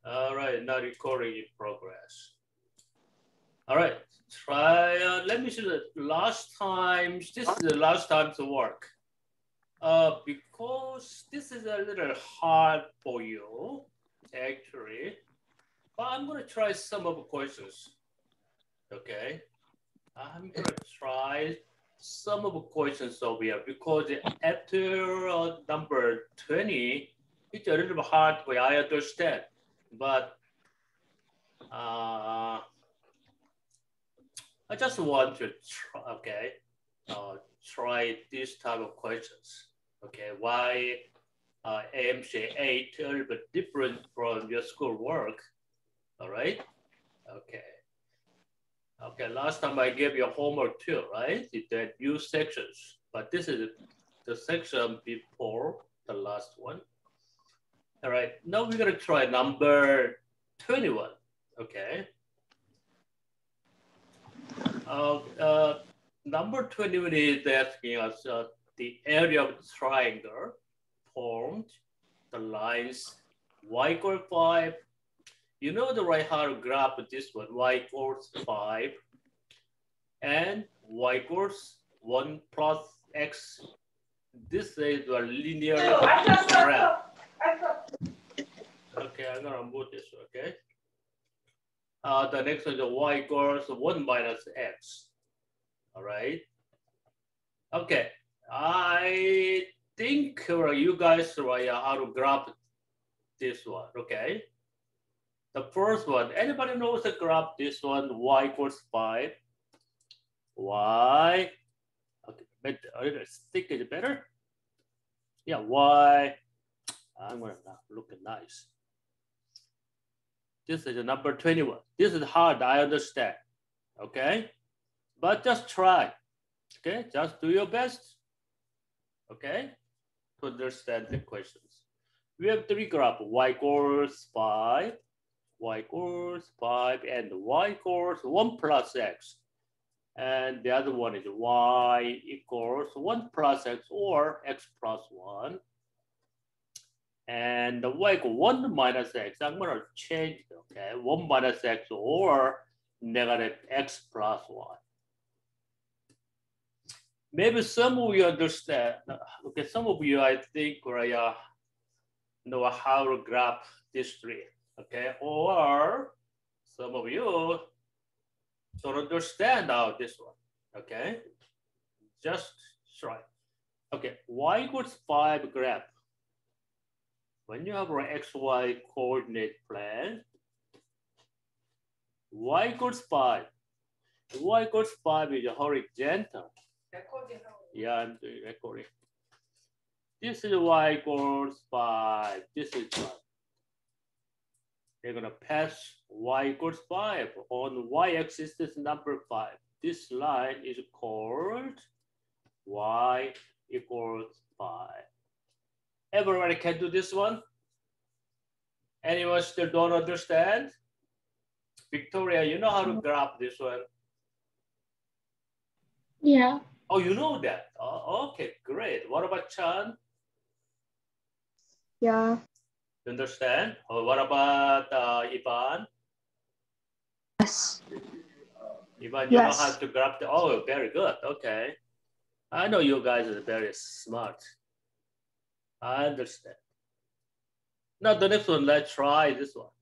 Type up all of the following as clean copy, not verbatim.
All right, now recording in progress. All right, try, let me see the last time, this is the last time to work. Because this is a little hard for you, actually, but I'm gonna try some of the questions, okay? I'm gonna try some of the questions over here because after number 20, it's a little bit hard for you, I understand, but I just want to try, okay, try this type of questions. Okay, why AMC 8 a little bit different from your school work? All right. Okay. Okay. Last time I gave you homework too, right? It had new sections, but this is the section before the last one. All right. Now we're gonna try number 21. Okay. Number 21 is asking us the area of the triangle formed the lines y equals 5. You know the right how to graph this one, y equals 5 and y equals 1 plus x. This is a linear graph. Okay, I'm gonna move this, okay? The next one is y equals 1 minus x. All right. Okay. I think you guys how to graph this one. Okay. The first one. Anybody knows to graph this one? Y equals 5. Y. Okay. A little thick is better. Yeah. Y. I'm gonna look nice. This is the number 21. This is hard. I understand. Okay. But just try, okay? Just do your best, okay? To understand the questions. We have three graphs, y equals 5, y equals 5, and y equals 1 plus x. And the other one is y equals 1 plus x or x plus 1. And the y equals 1 minus x, I'm gonna change it, okay? 1 minus x or negative x plus 1. Maybe some of you understand. Okay, some of you I think know how to graph this tree. Okay, or some of you don't understand how this one. Okay, just try. Okay, y equals 5 graph. When you have an xy coordinate plane, y equals 5. Y equals 5 is a horizontal. Yeah, I'm doing recording. This is y equals 5. This is 5. They're gonna pass y equals 5. On y-axis, this number 5. This line is called y equals 5. Everybody can do this one? Anyone still don't understand? Victoria, you know how to graph this one? Yeah. Oh, you know that? Oh, okay, great. What about Chan? Yeah. You understand? Or what about Ivan? Yes. Ivan, you know how to graph the, oh, very good, okay. I know you guys are very smart. I understand. Now the next one, let's try this one.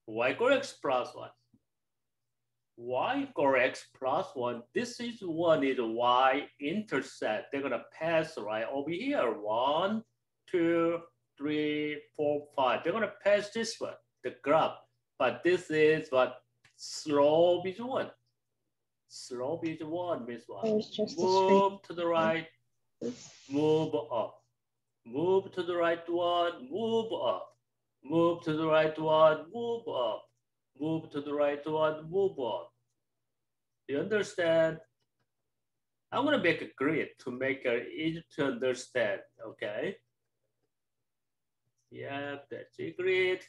Y equals x plus 1. Y equals x plus 1. This is one is y-intercept. They're gonna pass right over here. 1, 2, 3, 4, 5. They're gonna pass this one, the graph. But this is what slope is 1. Slope is 1 means what? Move to the right, move up. Move to the right one, move up. Move to the right one, move up. Move to the right one, move up. Do you understand? I'm gonna make a grid to make it easy to understand, okay? Yeah, that's a grid.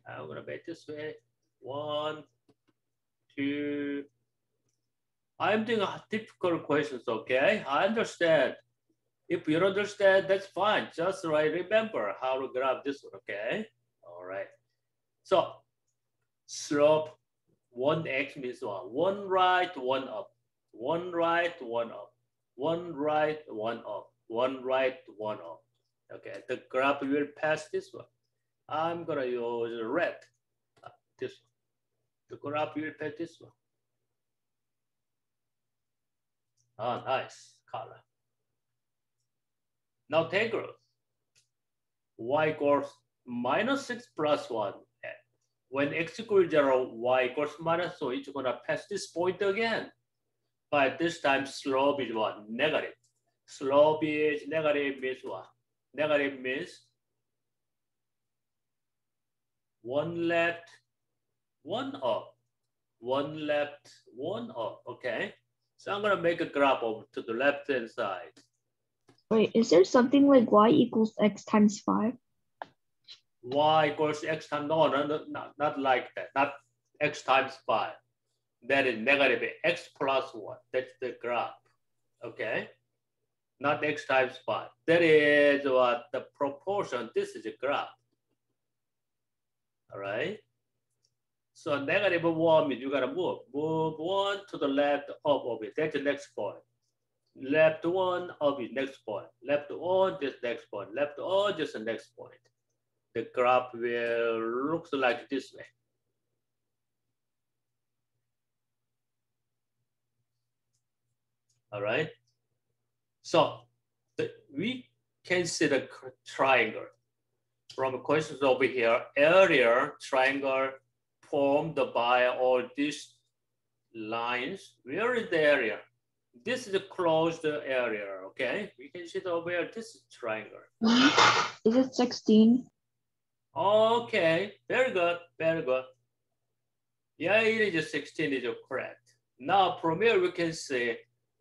I'm gonna make this way. 1, 2. I'm doing difficult questions, okay? I understand. If you don't understand, that's fine. Just remember how to graph this one, okay? All right. So slope 1x means what? One right, one up. One right, one up. One right, one up. One right, one up. Okay, the graph will pass this one. I'm gonna use red. This one. The graph will pass this one. Oh, nice color. Now take a look. Y equals minus 6 plus 1. When x equals 0, y equals minus, so it's going to pass this point again. But this time slope is what? Negative. Slope is negative means what? Negative means one left, one up. One left, one up, okay? So I'm going to make a graph over to the left-hand side. Wait, is there something like y equals x times 5? Y equals x times, no, not like that, not x times 5. That is negative x plus 1. That's the graph, okay? Not x times 5. That is what the proportion, this is a graph, all right? So negative 1 means you gotta move 1 to the left of it, that's the next point. Left 1 of it, next point. Left 1, this next point. Left 1, just the next point. The graph will look like this way. All right. So we can see the triangle. From questions over here, area triangle formed by all these lines. Where is the area? This is a closed area, okay? We can see over here, this is triangle. Is it 16? Okay, very good, very good. Yeah, it is 16 is correct. Now from here we can see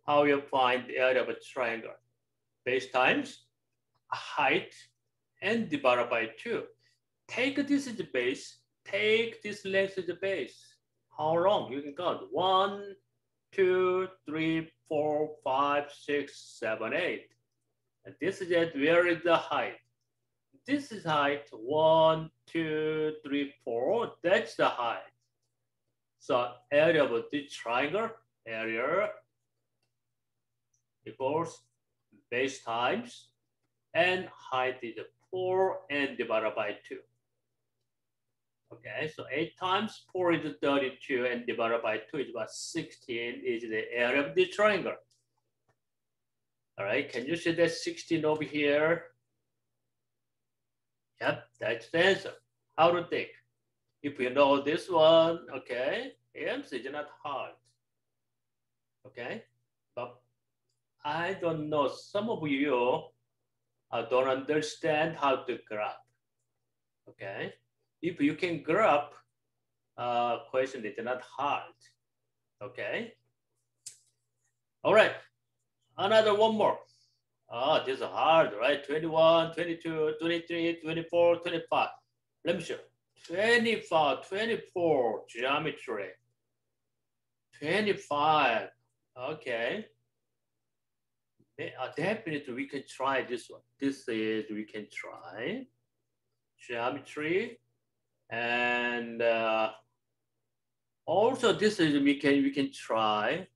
how you find the area of a triangle. Base times height and divided by 2. Take this as the base, take this length as the base. How long? You can count 1, 2, 3, 4, 5, 6, 7, 8. And this is it. Where is the height? This is height 1, 2, 3, 4. That's the height. So area of the triangle, area equals base times and height is 4 and divided by 2. Okay, so 8 times 4 is 32 and divided by 2 is about 16 is the area of the triangle. All right, can you see that 16 over here? Yep, that's the answer. How to take? If you know this one, okay, AMC is not hard. Okay, but I don't know, some of you don't understand how to graph. Okay, if you can graph, question is not hard. Okay. All right, another one more. Oh, this is hard, right? 21, 22, 23, 24, 25. Let me show. 25, 24, geometry. 25, okay. Definitely we can try this one. This is, we can try geometry. And also this is, we can try.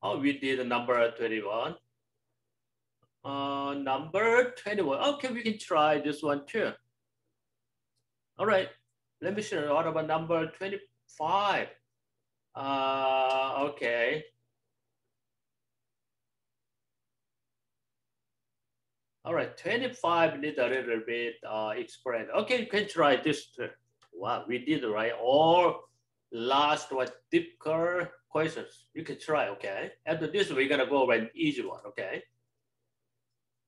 Oh, we did number 21. Number 21. Okay, we can try this one too. All right, let me show you what about number 25. Okay. All right, 25 need a little bit explain. Okay, you can try this too. Wow, we did right. All last one, deep curve questions. You can try, okay? After this, we're gonna go over an easy one, okay?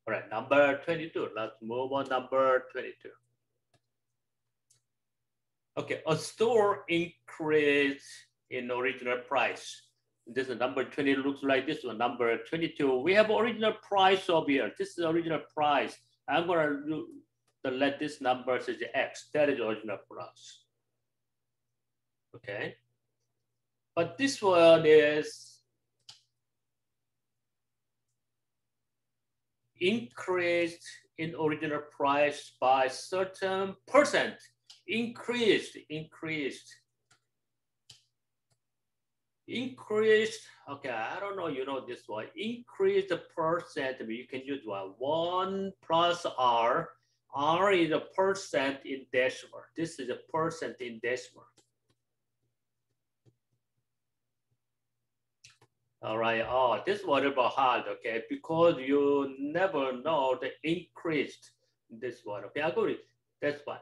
All right, number 22. Let's move on number 22. Okay, a store increase in original price. This is number 20, looks like this one. Number 22, we have original price over here. This is original price. I'm gonna let this number say X, that is original price. Okay, but this one is increased in original price by certain percent. Increased. Okay, I don't know, you know this one. Increase the percent, you can use one. 1 plus R. R is a percent in decimal. This is a percent in decimal. All right, oh, this one is hard, okay, because you never know the increased this one, okay, I agree, that's fine.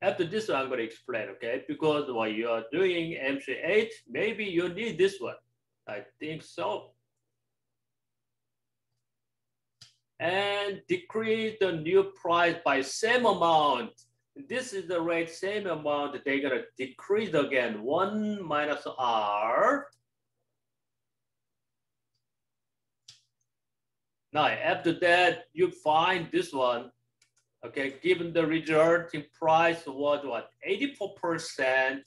After this one, I'm going to explain, okay, because while you are doing MC8, maybe you need this one. I think so. And decrease the new price by same amount. This is the rate, same amount, they're going to decrease again, 1 minus R. Now, after that, you find this one, okay, given the result in price was what, 84%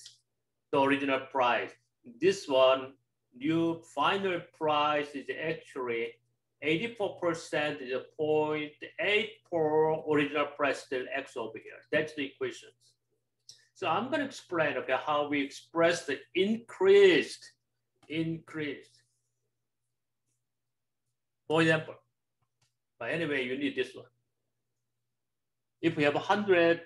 the original price. This one, new final price is actually 84% is 0.84 original price still X over here. That's the equations. So I'm going to explain, okay, how we express the increased. For example, but anyway, you need this one. If we have $100,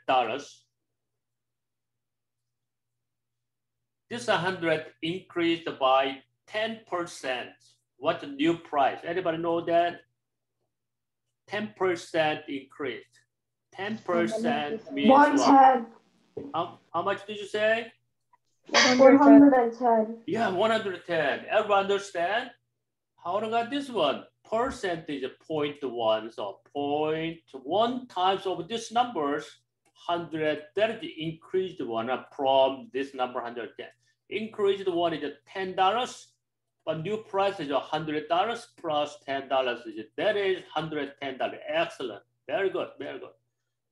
this 100 increased by 10%. What's the new price? Anybody know that? 10% increased. 10% means 110. How much did you say? 110. Yeah, 110. Everyone understand? How do I got this one? Percentage 0.1, so 0.1 times of these numbers, 100, that is increased one from this number 110. Increased one is $10, but new price is $100 plus $10, that is $110. Excellent, very good, very good.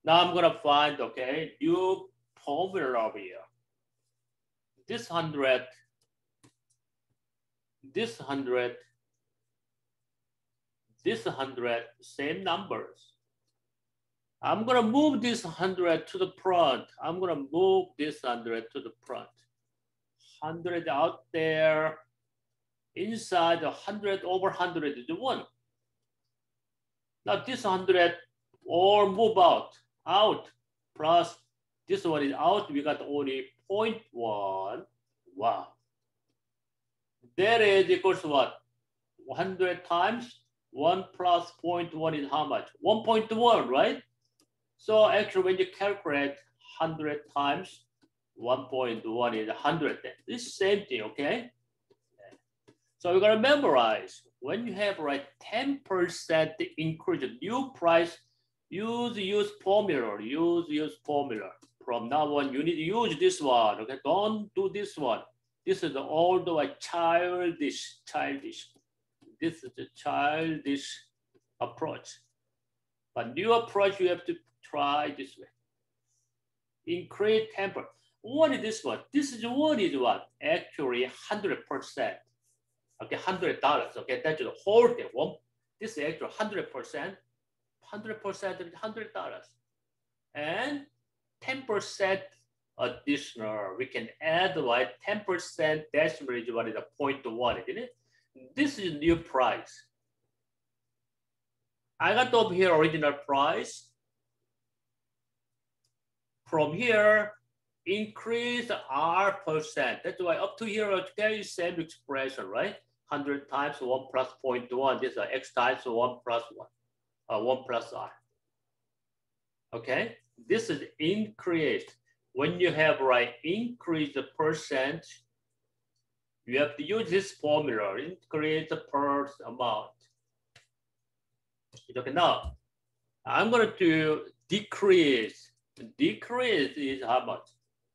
Now I'm gonna find, okay, new formula over here. This 100, this 100, this 100, same numbers. I'm gonna move this 100 to the front. I'm gonna move this 100 to the front. 100 out there, inside 100 over 100 is 1. Now this 100 all move out, plus this one is out, we got only 0.1, wow. That is equals to what? 100 times 1 plus 0.1 is how much? 1.1, right? So actually when you calculate 100 times 1.1 is 100. This is the same thing, okay? So we're gonna memorize. When you have like 10% increase the new price, use formula, use formula. From now on, you need to use this one, okay? Don't do this one. This is all the way childish. This is the childish approach. But new approach, you have to try this way. Increase temper. What is this one? This is what is what? Actually 100%. Okay, $100. Okay, that's the whole thing. This is actually 100%. 100% is $100. And 10% additional. We can add like 10% decimal is what is a 0.1, isn't it? This is new price. I got over here original price. From here, increase R%. That's why up to here, okay, same expression, right? 100 times 1 plus 0.1. This is X times 1 plus 1. 1 plus R. Okay, this is increased. When you have like increase the percent, you have to use this formula, increase the per amount. Okay, now I'm going to decrease. Decrease is how much?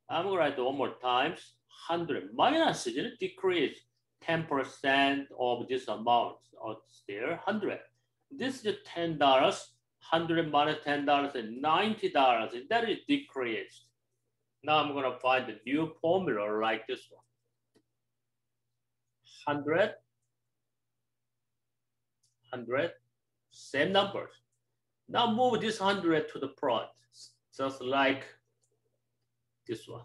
I'm going to write one more times. 100 minus is it? Decrease 10% of this amount. Oh, it's there, 100. This is $10. 100 minus $10 is $90. That is decreased. Now I'm going to find the new formula like this one. 100, same numbers. Now move this 100 to the front, just like this one.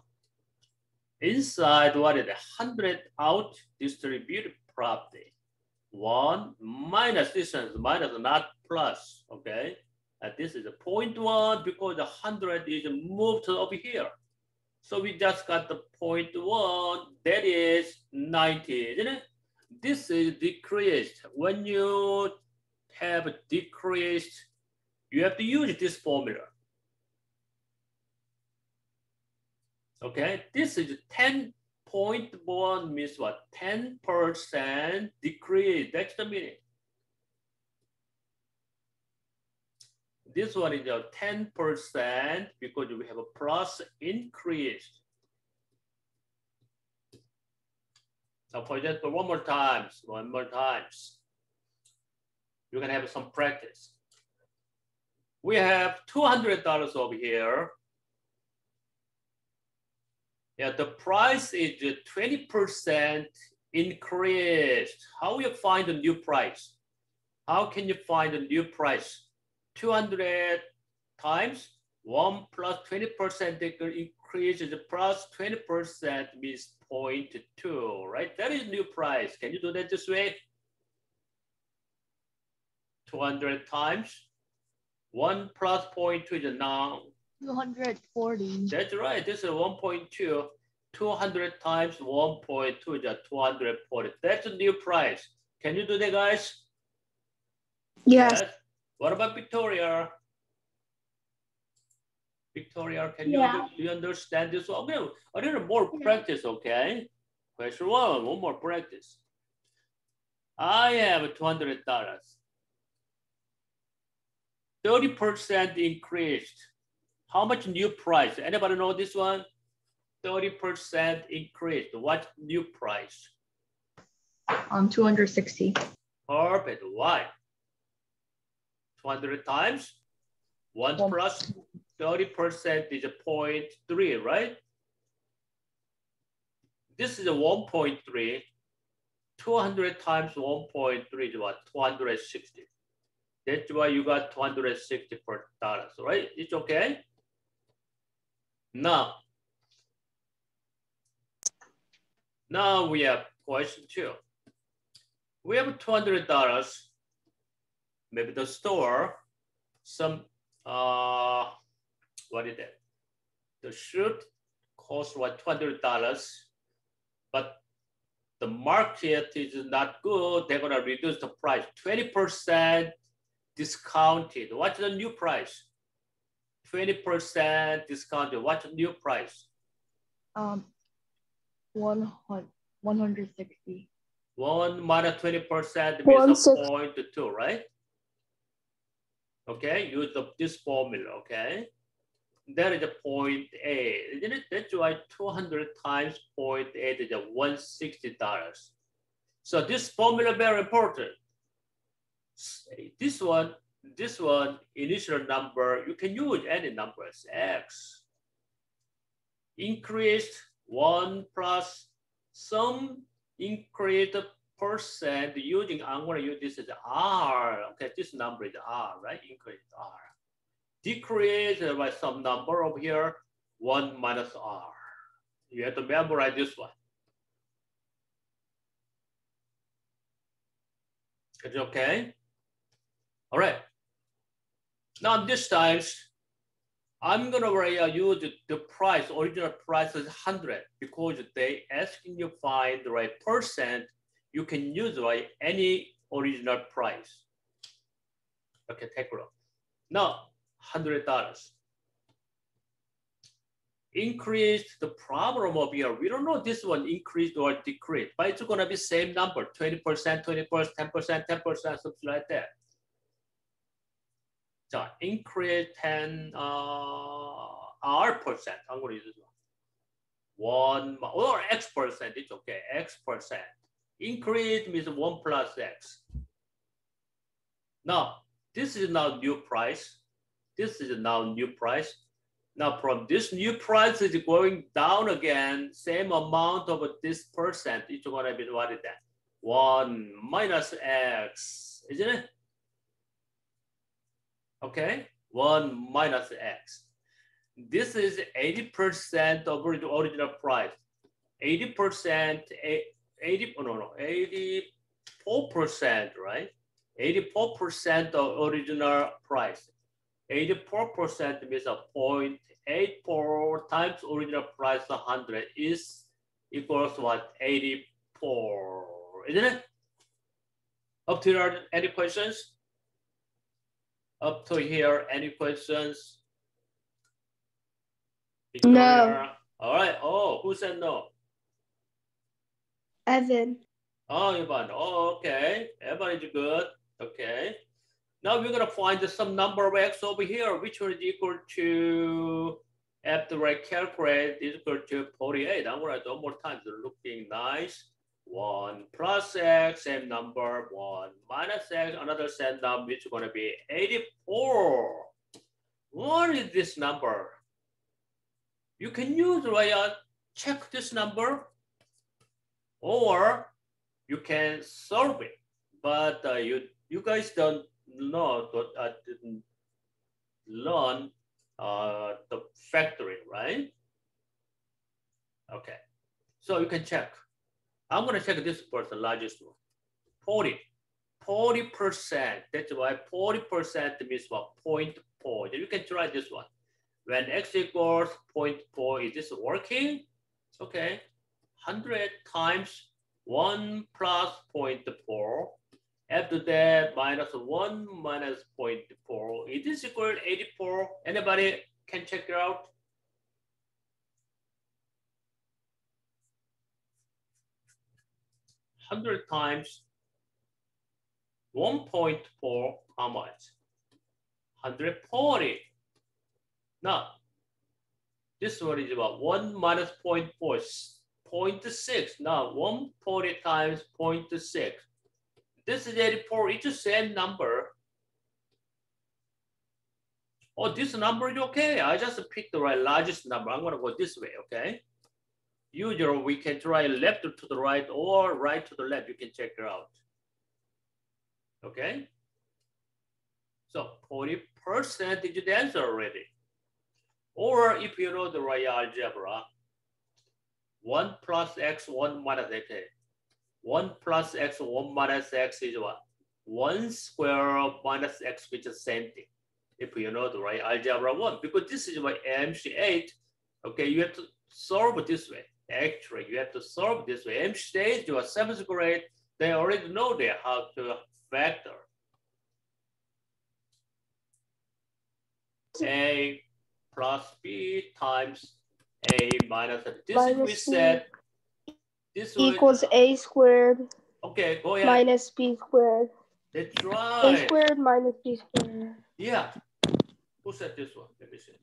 Inside, what is it? 100 out distributed property. 1 minus distance, minus not plus, okay? And this is a 0.1 because the 100 is moved over here. So we just got the 0.1, that is 90, isn't it? This is decreased. When you have decreased, you have to use this formula. Okay, this is 10.1 means what? 10% decrease, that's the meaning. This one is a 10% because we have a plus increase. Now for example, one more time. You can have some practice. We have $200 over here. Yeah, the price is 20% increased. How will you find the new price? How can you find the new price? 200 times 1 plus 20% increase is plus 20% means 0.2, right? That is new price. Can you do that this way? 200 times 1 plus 0.2 is now 240. That's right. This is 1.2. 200 times 1.2 is 240. That's a new price. Can you do that, guys? Yes. What about Victoria? Victoria, can do you understand this? Okay, a little more practice, okay? Question one more practice. I have $200. 30% increased. How much new price? Anybody know this one? 30% increased. What's new price? 260. Perfect. Why? 200 times 1 plus 30% is 0.3, right? This is a 1.3. 200 times 1.3 is what? 260. That's why you got $260 per dollar, right? It's okay. Now we have question 2. We have $200. Maybe the store, some, what is that? The shirt costs what, $200, but the market is not good. They're gonna reduce the price, 20% discounted. What's the new price? 20% discounted. What's the new price? 160. 1 minus 20% means 0.2, right? Okay, use this formula, okay? That is a 0.8, isn't it? That's why 200 times 0.8 is $160. So this formula very important. This one, initial number, you can use any numbers, X. Increased 1 plus some increased percent using, I'm gonna use this as R. Okay, this number is R, right? Increased R. Decreased by some number over here, 1 minus R. You have to memorize this one. It's okay? All right. Now this time, I'm gonna use the price, original price is 100 because they asking you find the right percent. You can use any original price. Okay, take a look. Now, $100. Increased the problem over here. We don't know this one increased or decreased, but it's gonna be same number, 20%, 20%, 10%, 10%, something like that. So increase 10 R%. I'm gonna use this one. 1 or X percent, it's okay, X percent. Increase means 1 plus X. Now, this is now new price. This is now new price. Now from this new price is going down again, same amount of this percent, it's gonna be what is that? 1 minus X, isn't it? Okay, 1 minus x. This is 80% of original price. 80%, 84%, right? 84% of original price. 84% means a 0.84 times original price 100 is equals what? 84, isn't it? Up to here, any questions? Up to here, any questions? Victoria? No. All right. Oh, who said no? Evan. Oh, Ivan. Oh, okay. Everybody's good. Okay. Now we're going to find some number of x over here, which is equal to, after I calculate, is equal to 48. I'm going to do one more time. It's looking nice. 1 plus x, same number. 1 minus x, another same number, which is going to be 84. What is this number? You can use, right, check this number, or you can solve it. But you guys don't know, didn't learn the factoring, right? Okay, so you can check. I'm gonna check this first, the largest one. 40%. That's why 40% means what? 0.4. You can try this one. When x equals 0.4, is this working? Okay, 100 times 1 plus 0.4. After that, minus 1 minus 0.4. Is this equal to 84? Anybody can check it out? $100 times 1.4, how much? 140. Now, this one is about 1 minus 0.4, 0.6. Now, 140 times 0.6. This is 84, it's the same number. Oh, this number is okay. I just picked the right largest number. I'm gonna go this way, okay? Usually we can try left to the right or right to the left. You can check it out. Okay? So 40% is the answer already. Or if you know the right algebra, 1 plus x, 1 minus x. 1 plus x, 1 minus x is what? 1 square minus x, which is the same thing. If you know the right algebra 1, because this is my AMC 8, okay, you have to solve it this way. Actually, you have to solve this way. AMC 8, you are 7th grade, they already know how to factor. A plus B times A minus B. This is we said. This equals A squared. Okay, go ahead. Minus B squared. That's right. A squared minus B squared. Yeah. Who said this one? Let me see.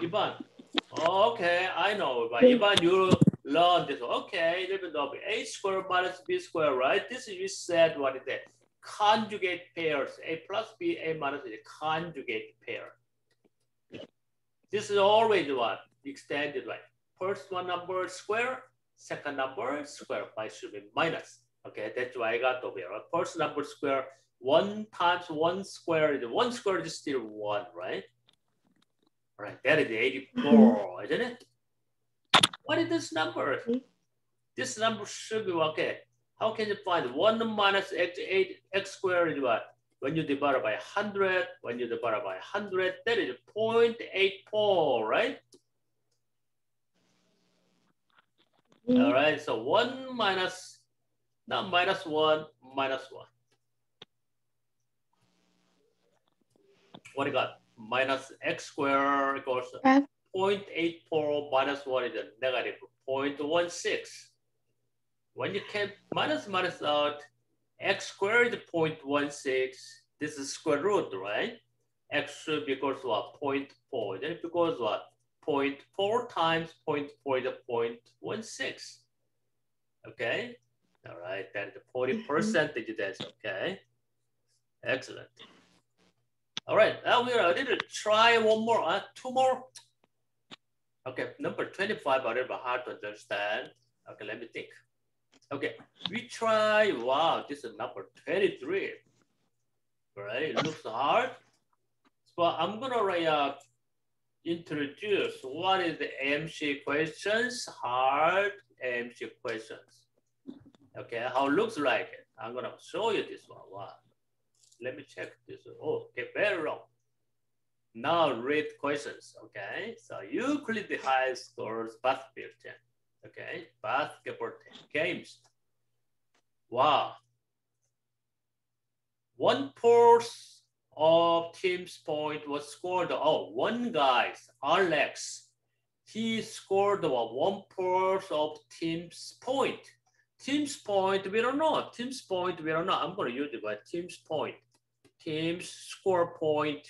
Ivan. Okay, I know. But Ivan, you learned this one. Okay, let me know. A squared minus B squared, right? This is you said what is that? Conjugate pairs. A plus B, A minus B, conjugate pair. This is always what? Extended, right? First one number square, second number square, by should be minus. Okay, that's why I got over here. First number square, 1 times 1 square, 1 square is still 1, right? All right, that is 84, isn't it? What is this number? This number should be, okay, how can you find 1 minus x squared is what? When you divide by 100, when you divide by 100, that is 0.84, right? All right, so 1 minus, now minus 1, minus 1. What do you got? Minus x squared equals 0.84 minus 1 is a negative 0.16. When you can minus out, x squared is 0.16. This is square root, right? X should be equals to what? 0.4. Then it becomes what? 0.4 times 0.4 is 0.16. Okay? All right, that is 40% that's okay. Excellent. All right, now we are going to try one more, 2 more. Okay, number 25, a little bit hard to understand. Okay, let me think. Okay, we try, wow, this is number 23. Right, it looks hard. So I'm gonna introduce what is the AMC questions, hard AMC questions. Okay, how it looks like it. I'm gonna show you this one. Wow. Let me check this. Oh, okay, very wrong. Now read questions, okay? So Euclid high scores basketball team, okay? Basketball team, games. Wow. 1/4 of team's point was scored. Oh, one guy, Alex, he scored 1/4 of team's point. Team's point, we don't know. Team's point, we don't know. I'm going to use it, but team's point. Team's score point.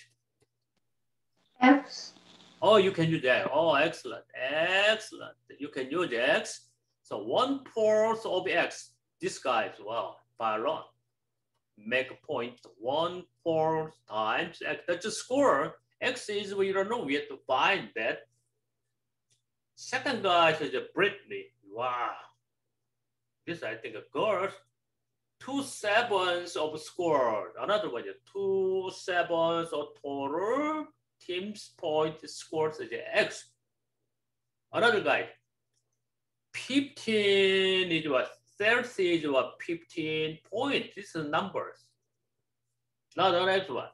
X. Oh, you can use that. Oh, excellent. Excellent. You can use X. So 1/4 of X. This guy as well, Byron. Make a point 1/4 times X. That's the score. X is we don't know. We have to find that. Second guy is Brittany. Wow. This I think a girl. 2 sevens of score. Another one is 2 sevens of total. Team's point scores is X. Another guy. 15 is what? 30 is what? 15 points. These are numbers. Now the next one.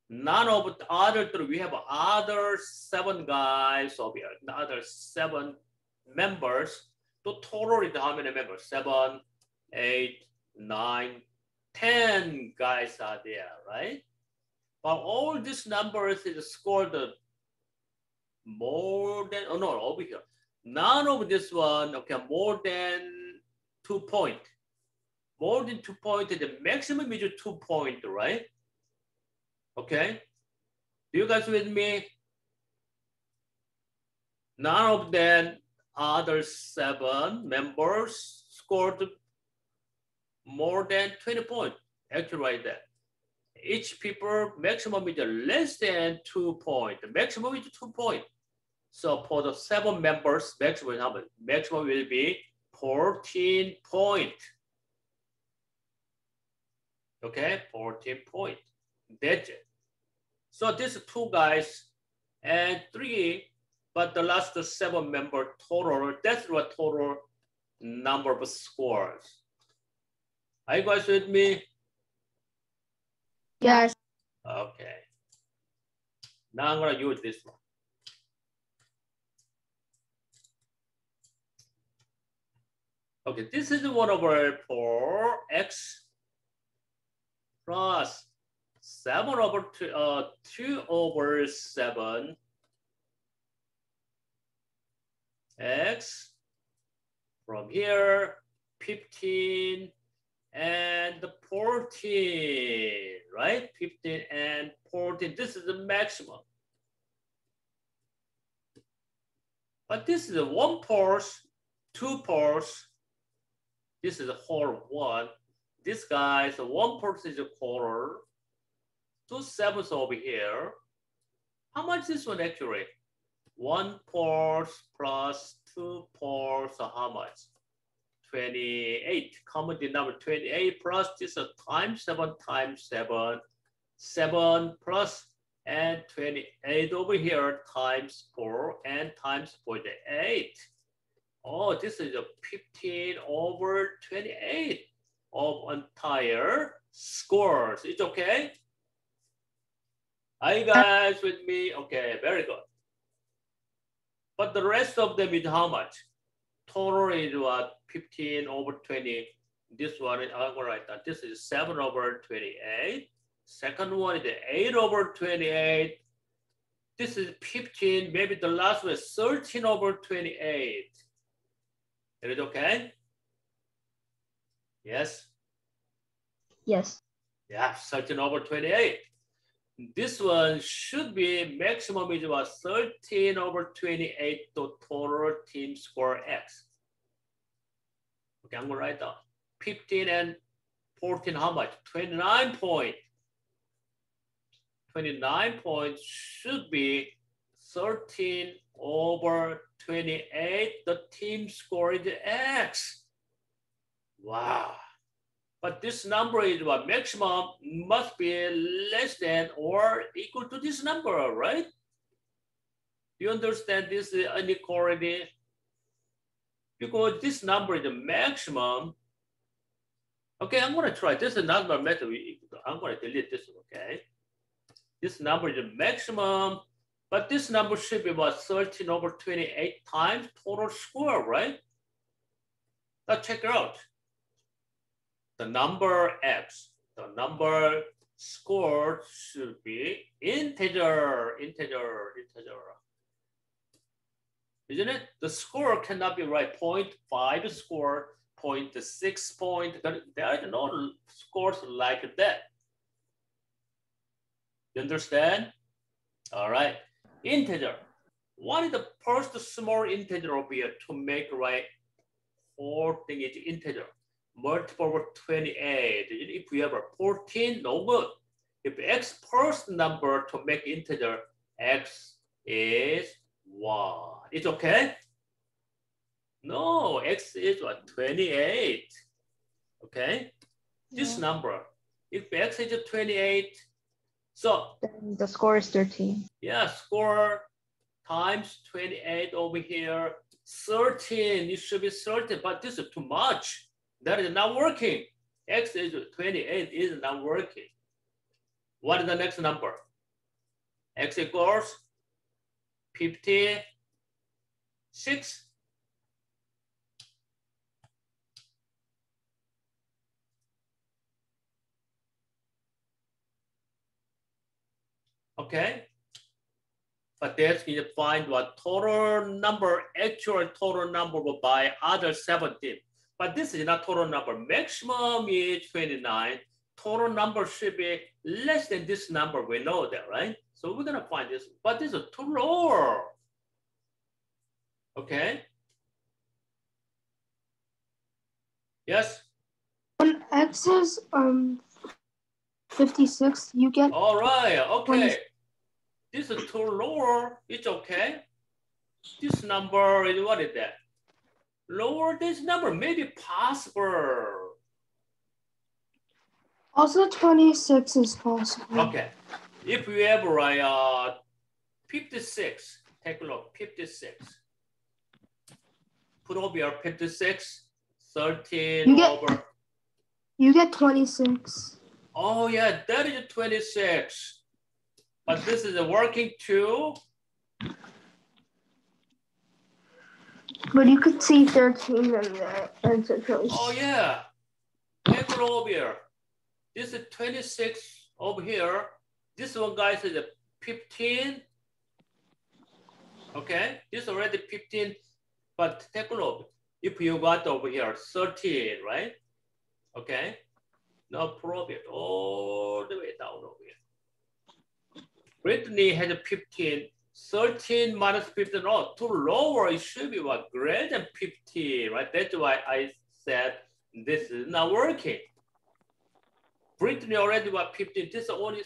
None of the other three. We have other 7 guys over here. The other 7 members. The total is how many members? 7, 8, 9, 10 guys are there, right? But all these numbers is scored more than, oh no, over here. None of this one, okay, more than 2 points. More than 2 points, the maximum is 2 points, right? Okay, do you guys with me? None of them other 7 members scored more than 20 points. Actually, right there. Each people maximum is less than 2 points. The maximum is 2 points. So for the 7 members, maximum will be 14 points. Okay, 14 points. That's it. So these 2 guys and 3, but the last 7 member total, that's what total number of scores. Are you guys with me? Yes. Okay. Now I'm going to use this one. Okay, this is 1/4x plus 2/7 x from here 15 and 14, right? 15 and 14. This is the maximum. But this is 1/4, 2/4. This is a whole 1. This guy is 1/4 is a quarter. 2 sevens over here. How much is this one actually? 1/4 plus 2/4, so how much? 28. Common denominator 28 plus this is times 7 times 7. 7 plus and 28 over here times 4 and times 48. Oh, this is a 15/28 of entire scores. It's okay? Are you guys with me? Okay, very good. But the rest of them is how much? Total is what? 15/20. This one, I'm gonna write that. This is 7/28. Second one is 8/28. This is 15. Maybe the last one is 13/28. Is it okay? Yes? Yes. Yeah, 13/28. This one should be maximum is what? 13/28 to total team score X. Okay, I'm gonna write down. 15 and 14, how much? 29 points. 29 points should be 13/28. The team score is X. Wow. But this number is what maximum must be less than or equal to this number, right? Do you understand this inequality? Because this number is the maximum. Okay, I'm gonna try. This is another method. I'm gonna delete this, okay? This number is the maximum, but this number should be what, 13 over 28 times total square, right? Now check it out. The number x, the number squared should be integer. Isn't it? The score cannot be right. 0.5 score, 0.6 point. There are no scores like that. You understand? All right. Integer. What is the first small integer over here to make right? Whole thing is integer. Multiple over 28. If we have a 14, no good. If x first number to make integer, x is 1. It's okay? No, x is what? 28. Okay? This number, if x is 28, so Then the score is 13. yeah, score times 28 over here, 13, it should be 13, but this is too much. That is not working. X is 28 is not working. What is the next number? X equals 56. Okay. But that's you find what total number, actual total number by other 17. But this is not total number. Maximum is 29. Total number should be less than this number. We know that, right? So we're gonna find this, but this is too low. Okay. Yes. When x is 56, you get. All right. Okay. This is too lower. It's okay. This number is what is that? Lower this number may be possible. Also 26 is possible. Okay. If we have right 56, take a look. 56. Put over here 56. 13 over. You get 26. Oh yeah, that is 26. But this is a working too. But you could see 13 in the answer choice. Oh yeah. Take it over here. This is 26 over here. This one, guys, is a 15. Okay, this already 15. But take a look. If you got over here 13, right? Okay. Now probe it all the way down over here. Brittany has a 15. 13 minus 15. Oh, to lower, it should be what? Greater than 15, right? That's why I said this is not working. Brittany already what 15. This is only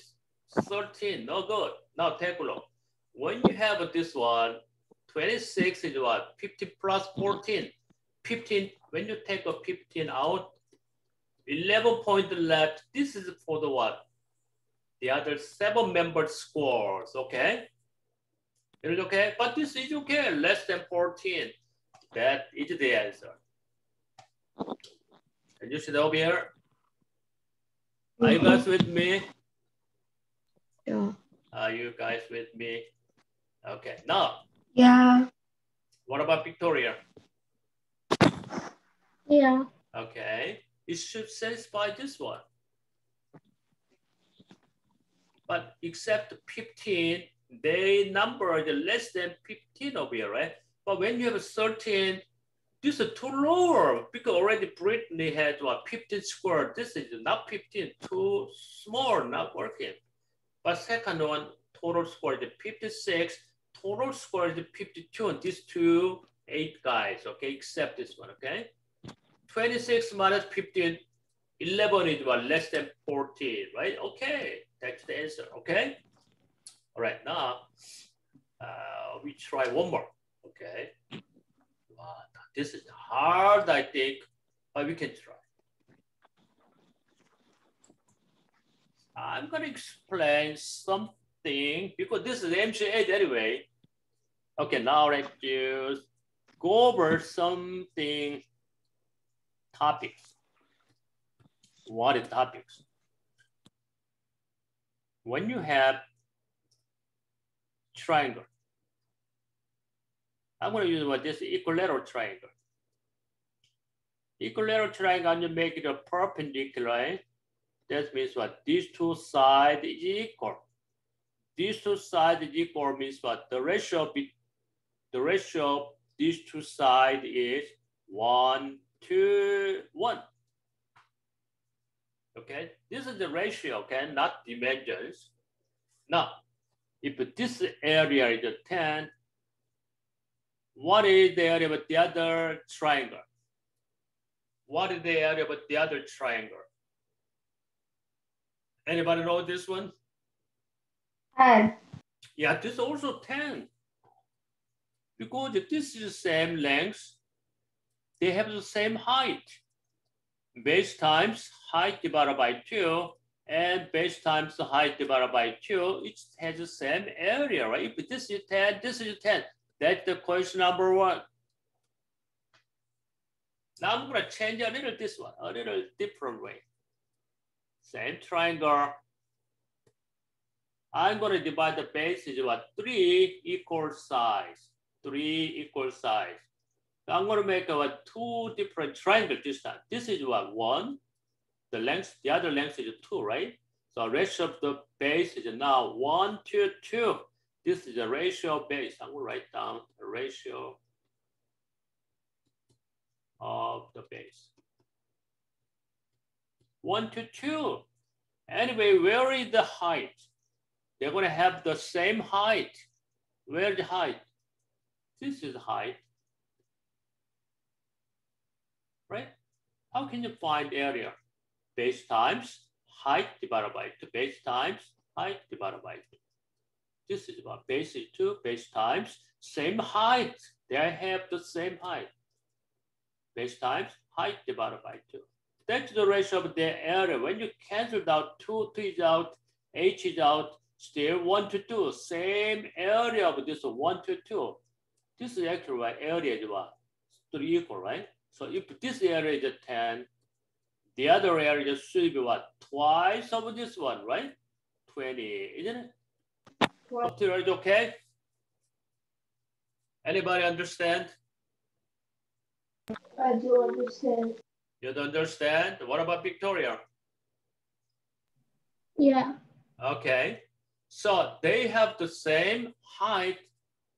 13. No good. Now take a look. When you have this one, 26 is what? 15 plus 14. 15, when you take a 15 out, 11 point left. This is for the what? The other 7-membered scores, okay? It is okay, but this is okay, less than 14. That is the answer. Can you see it over here? Are you guys with me? Yeah. Are you guys with me? Okay, now. Yeah. What about Victoria? Yeah. Okay, it should satisfy this one. But except 15, they number is less than 15 over here, right? But when you have a 13, this is too lower because already Brittany had what 15 squared. This is not 15, too small, not working. But second one, total square is 56, total square is 52, and these two 8 guys, okay, except this one, okay? 26 minus 15, 11 is what, less than 14, right? Okay, that's the answer, okay? All right, now we try one more, okay? Wow, this is hard, I think, but we can try. I'm gonna explain something because this is MC8 anyway. Okay, now let's just go over something topics. What is topics? When you have triangle, I'm gonna use what this equilateral triangle. Equilateral triangle, you make it a perpendicular. That means what? These two sides is equal. These two sides is equal means what? The ratio of these two sides is 1 to 1. Okay, this is the ratio, okay, not dimensions. Now, if this area is a 10, what is the area of the other triangle? What is the area of the other triangle? Anybody know this one? 10. Yeah, this is also 10. Because this is the same length, they have the same height. Base times height divided by 2, and base times height divided by 2, it has the same area, right? If this is 10, this is 10. That's the question number 1. Now I'm gonna change a little this one, a little different way. Same triangle. I'm gonna divide the base is what? 3 equal sides. 3 equal sides. So I'm gonna make what? 2 different triangles this time. This is what? 1. The length, the other length is 2, right? So ratio of the base is now 1 to 2. This is the ratio of base. I'm gonna write down the ratio of the base. 1 to 2. Anyway, where is the height? They're gonna have the same height. Where is the height? This is height, right? How can you find area? Base times height divided by 2. Base times height divided by 2. This is what base is 2. Base times same height. They have the same height. Base times height divided by 2. That's the ratio of their area. When you cancel out 2, 3 is out, h is out, still 1 to 2. Same area of this 1 to 2. This is actually what area is what? 3 equal, right? So if this area is 10, the other area should be what? Twice of this one, right? 20, isn't it? Up to right, okay? Anybody understand? I do understand. You don't understand? What about Victoria? Yeah. Okay. So they have the same height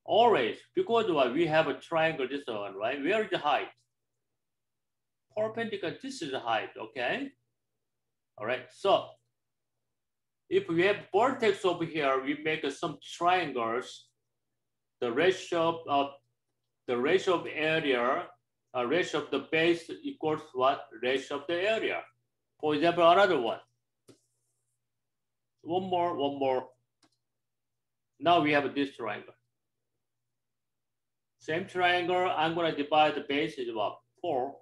always because what? We have a triangle, this one, right? Where is the height? Perpendicular, this is the height, okay? All right, so if we have vertex over here, we make some triangles. The ratio of area, ratio of the base equals what? Ratio of the area. For example, another one. One more. Now we have this triangle. Same triangle, I'm gonna divide the base is what? 4.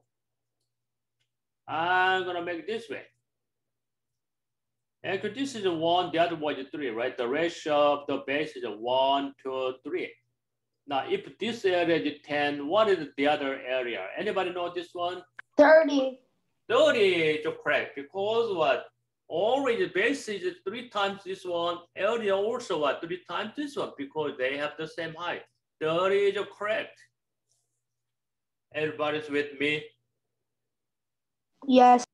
I'm gonna make it this way. And this is 1, the other one is 3, right? The ratio of the base is 1 to 3. Now, if this area is 10, what is the other area? Anybody know this one? 30. 30 is correct because what? Already the base is 3 times this one. Area also what? 3 times this one because they have the same height. 30 is correct. Everybody's with me? Yes.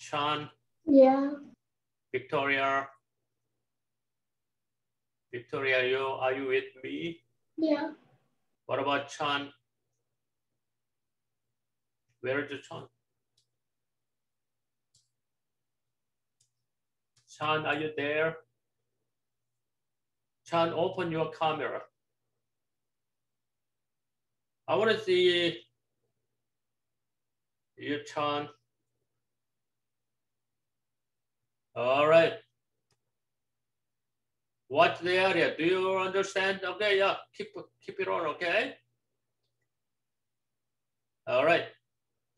Chan, Yeah. Victoria, are you with me? Yeah. What about Chan? Where is the Chan? Chan, are you there? Chan, open your camera. I want to see you, Chan. All right. What's the area? Do you understand? Okay, yeah, keep it on, okay? All right.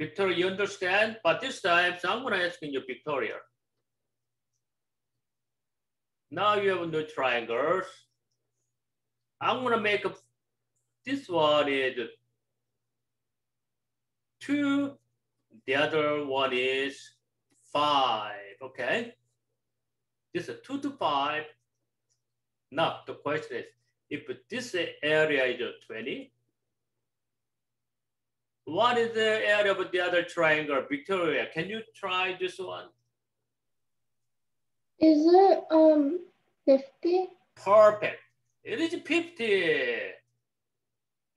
Victoria, you understand? But this time, so I'm gonna ask you, Victoria. Now you have new triangles. I'm gonna make this one is 2, the other one is 5, okay? This is 2 to 5. Now the question is, if this area is 20, what is the area of the other triangle? Victoria, can you try this one? Is it 50? Perfect. It is 50.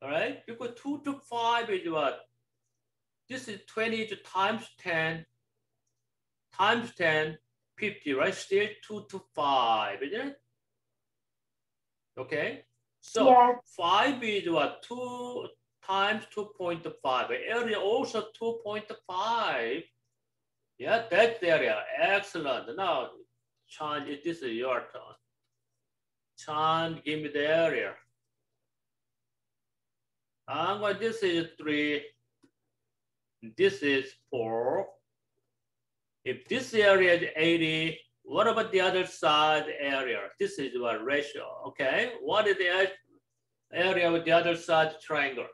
All right, because 2 to 5 is what? This is 20 times 10 times 10, 50, right? Still 2 to 5, isn't it? Okay, so Yeah. 5 is what? 2 times 2.5. Area also 2.5. Yeah, that's the area. Excellent. Now, Chan, this is your turn. Chan, give me the area. This is 3. This is 4. If this area is 80, what about the other side area? This is what ratio, okay? What is the area with the other side triangle?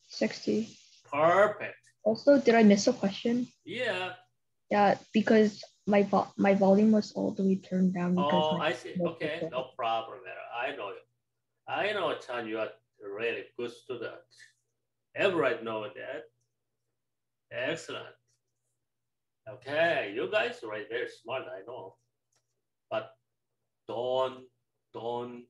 60. Perfect. Also, did I miss a question? Yeah. Yeah, because my volume was all the way turned down. Because I see. Okay, no problem. I know you. I know, Chan, you are a really good student. Everyone knows that. Excellent. Okay, you guys are very smart, I know. But don't, okay.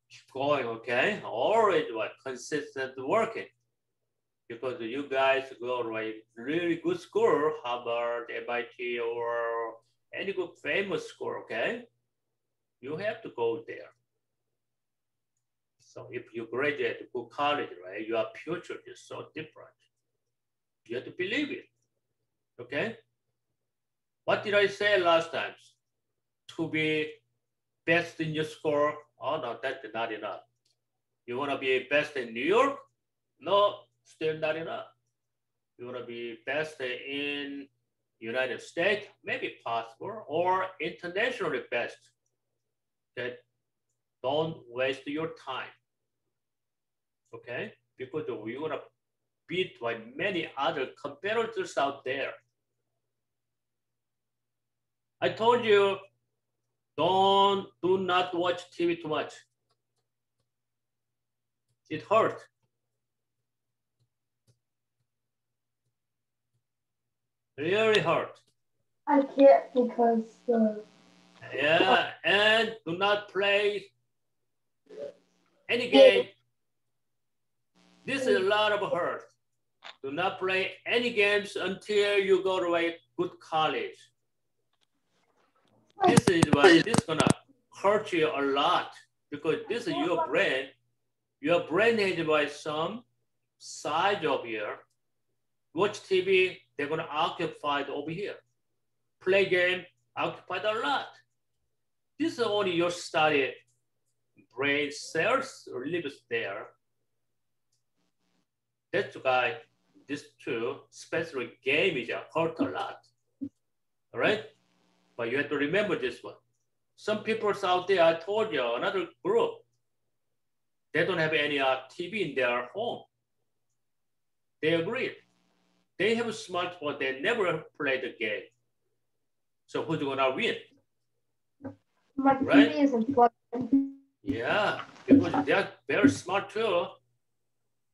Keep going, okay? Always what? Consistent working. Because you guys go to a really good school, Harvard, MIT, or any good famous school, okay? You have to go there. So if you graduate good college, right, your future is so different. You have to believe it, okay? What did I say last time? To be best in your school? Oh no, that's not enough. You wanna be best in New York? No, still not enough. You wanna be best in United States? Maybe possible, or internationally best. Okay? Don't waste your time. Okay? Because we want to beat by many other competitors out there. I told you, do not watch TV too much. It hurts. Really hurt. I can't because Yeah, and do not play any game. This is a lot of hurt. Do not play any games until you go to a good college. This is what this is gonna hurt you a lot because this is your brain. Your brain is by some side of here. Watch TV, they're gonna occupy it over here. Play game, occupied a lot. This is only your study brain cells lives there. That's why this two, especially game, is hurt a lot. All right? But you have to remember this one. Some people out there, I told you, another group, they don't have any TV in their home. They agreed. They have a smartphone, they never play the game. So who's gonna win? my Right? TV isn't plugged in. Yeah, because they're very smart too.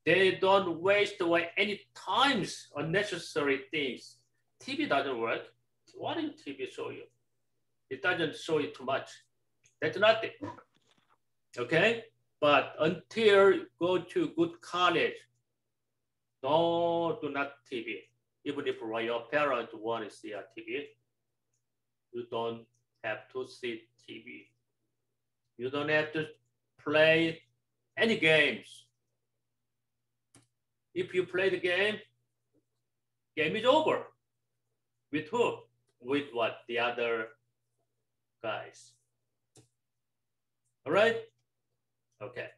They don't waste away any times unnecessary things. TV doesn't work. What did TV show you? It doesn't show you too much. That's nothing. Okay? But until you go to good college, do not TV. Even if your parents want to see a TV, you don't have to see TV. You don't have to play any games. If you play the game is over. With who? With what? The other guys. All right? Okay.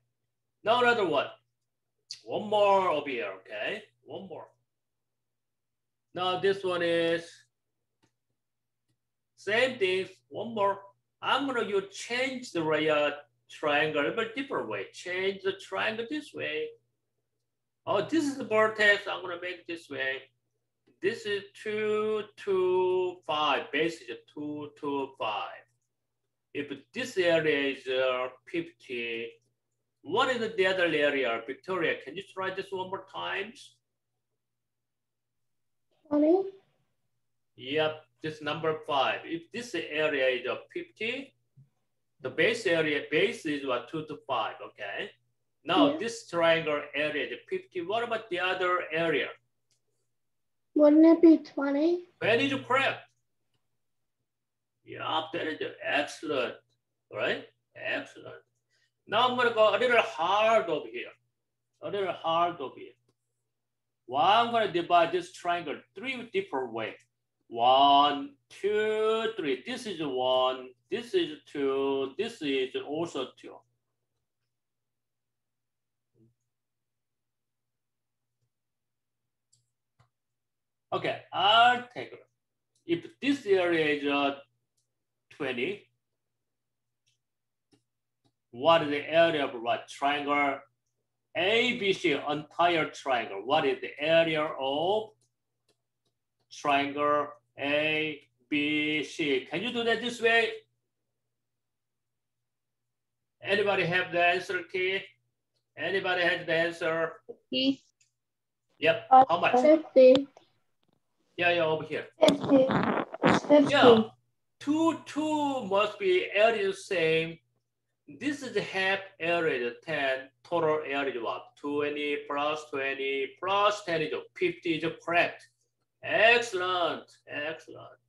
Now another one. One more over here, okay? One more. Now this one is same thing. One more. I'm gonna change the triangle, but different way. Change the triangle this way. Oh, this is the vertex. I'm gonna make it this way. This is 2, 2, 5. Base is 2, 2, 5. If this area is 50, what is the other area? Victoria, can you try this one more time? 20. Yep, this number 5. If this area is 50, the base is what, 2 to 5, okay? Now this triangle area is 50. What about the other area? Wouldn't it be 20? 20 is correct. Yeah, that is excellent, right? Excellent. Now I'm gonna go a little hard over here. Well, I'm gonna divide this triangle 3 different ways. 1, 2, 3. This is 1, this is 2, this is also 2. Okay, I'll take it. If this area is 20, what is the area of what? Triangle ABC, entire triangle. What is the area of triangle ABC? Can you do that this way? Anybody have the answer key? Anybody has the answer? Key. Yep, how much? 50. Yeah, over here. 50. 50. Yeah, 2 must be area the same. This is the half area, 10. Total area is what? 20 plus 20 plus 10 is 50 is correct. Excellent, excellent.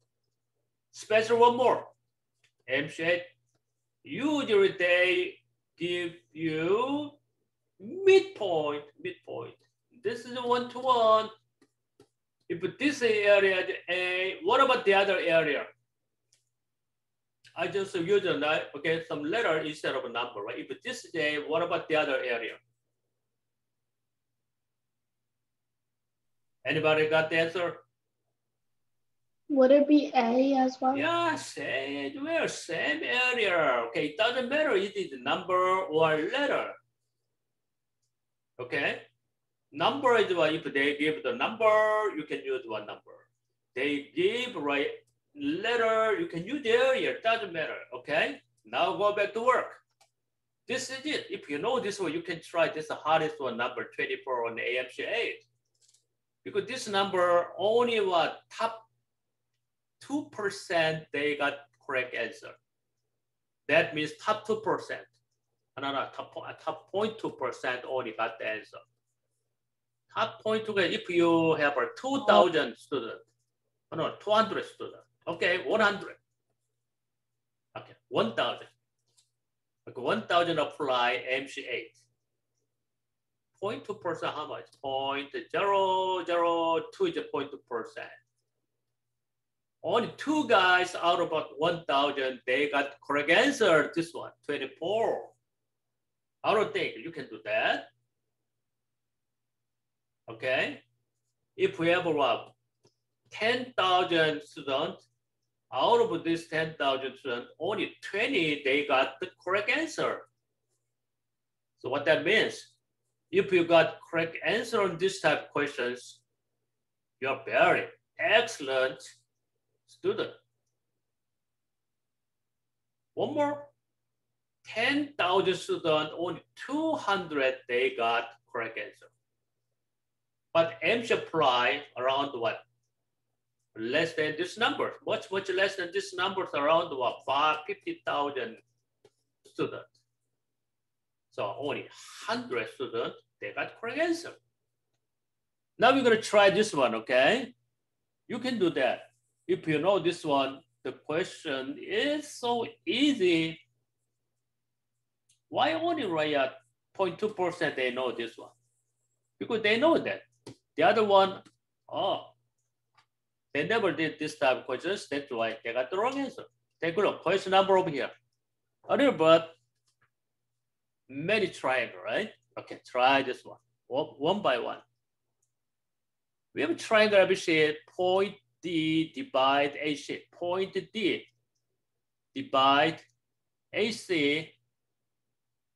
Special one more. AMC, usually they give you midpoint. This is 1-to-1. If this area is A, what about the other area? I just use some letter instead of a number, right? If this is A, what about the other area? Anybody got the answer? Would it be A as well? Yeah, same area. Okay, it doesn't matter if it's number or letter. Okay, number is what, if they give the number, you can use one number. They give letter, you can use the area, it doesn't matter, okay? Now go back to work. This is it. If you know this one, you can try this the hardest one, number 24 on the AMC 8. Because this number only what, top 2% they got correct answer. That means top 2%. Another top 0.2% only got the answer. Top 0.2, if you have a 2,000 students, 200 students. Okay, 100. Okay, 1,000. Okay, 1,000 apply MC8. 0.2%, how much? 0.002 is 0.2%. Only 2 guys out of about 1,000, they got correct answer. This one, 24. I don't think you can do that. Okay, if we have about 10,000 students, out of this 10,000 students, only 20, they got the correct answer. So what that means, if you got correct answer on this type of questions, you're very excellent student. One more, 10,000 students, only 200, they got correct answer. But MC apply around what? Less than this number, much less than this numbers, around what, 50,000 students. So only 100 students, they got correct answer. Now we're gonna try this one, okay? You can do that. If you know this one, the question is so easy. Why only write 0.2% they know this one? Because they know that. The other one, they never did this type of questions. That's why they got the wrong answer. Take a look, question number over here. A little bit, many triangle, right? Okay, try this one by one. We have a triangle ABC, point D divide AC. Point D divide AC.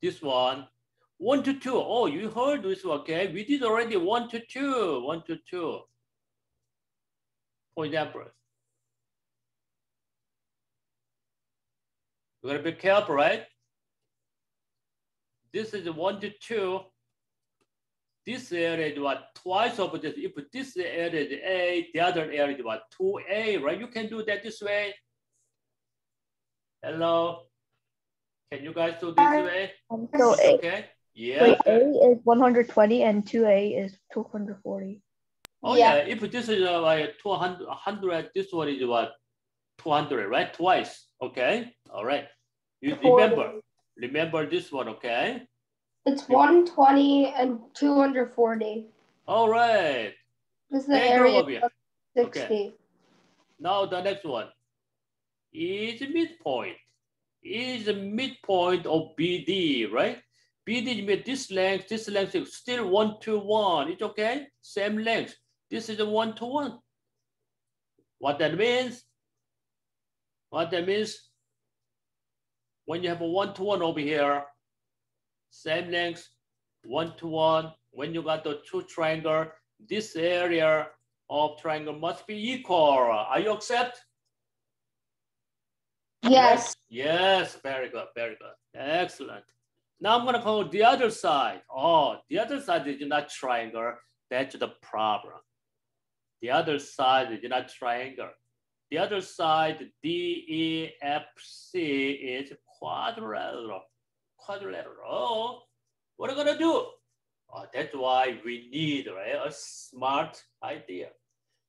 This one, 1 to 2. Oh, you heard this one, okay? We did already 1 to 2, 1 to 2. Point numbers. You gotta be careful, right? This is 1 to 2. This area is what? Twice of this. If this area is A, the other area is what? 2A, right? You can do that this way. Hello? Can you guys do this way? So Okay. Yeah. wait, A is 120 and 2A is 240. Oh yeah. If this is like 100, this one is what? 200, right? Twice. Okay. All right. You remember this one, okay? It's 120 and 240. All right. This is the area of 60. Okay. Now the next one is midpoint. Is the midpoint of BD, right? BD means this length is still 1 to 1. It's okay? Same length. This is a 1 to 1. What that means? What that means? When you have a 1 to 1 over here, same length, 1 to 1. When you got the two triangle, this area of triangle must be equal. Are you accept? Yes. Yes, very good, very good. Excellent. Now I'm gonna call the other side. Oh, the other side is not triangle. That's the problem. The other side is not triangle. The other side, DEFC, is quadrilateral. Quadrilateral. Oh, what are we gonna do? Oh, that's why we need, right, a smart idea.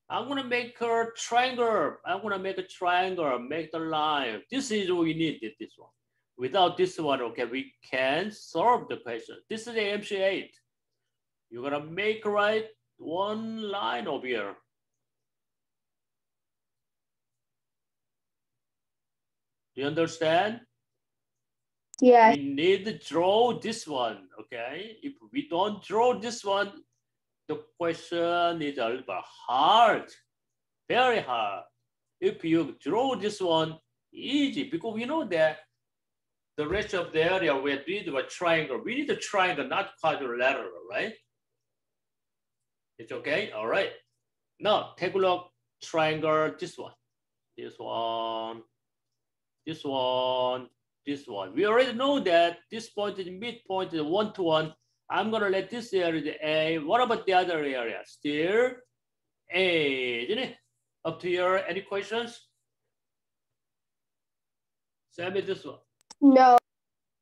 I'm gonna make a triangle. I'm gonna make a triangle, make the line. This is what we need, this one. Without this one, okay, we can solve the question. This is AMC 8. You're gonna make, right, one line over here. Do you understand? Yeah. We need to draw this one, okay? If we don't draw this one, the question is a little bit hard, very hard. If you draw this one, easy, because we know that the rest of the area we need a triangle. We need a triangle, not quadrilateral, right? It's okay, all right. Now take a look, triangle, this one, this one, this one, this one. We already know that this point is midpoint is 1 to 1. I'm gonna let this area be A. What about the other area? Still A, isn't it? Up to here, any questions? Sammy, this one. No.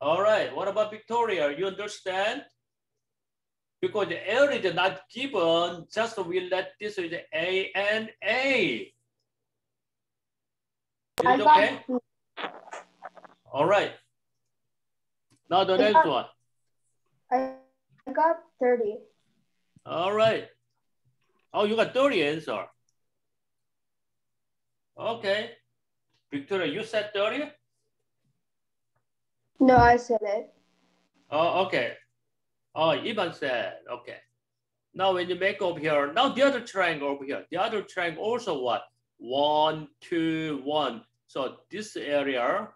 All right, what about Victoria? You understand? Because the area is not given, just we let this is A and A. Is it okay? All right. Now the next one. I got 30. All right. Oh, you got 30 answer. Okay. Victoria, you said 30? No, I said it. Oh, okay. Oh, Ivan said, okay. Now when you make over here, now the other triangle over here, the other triangle also what? 1, 2, 1. So this area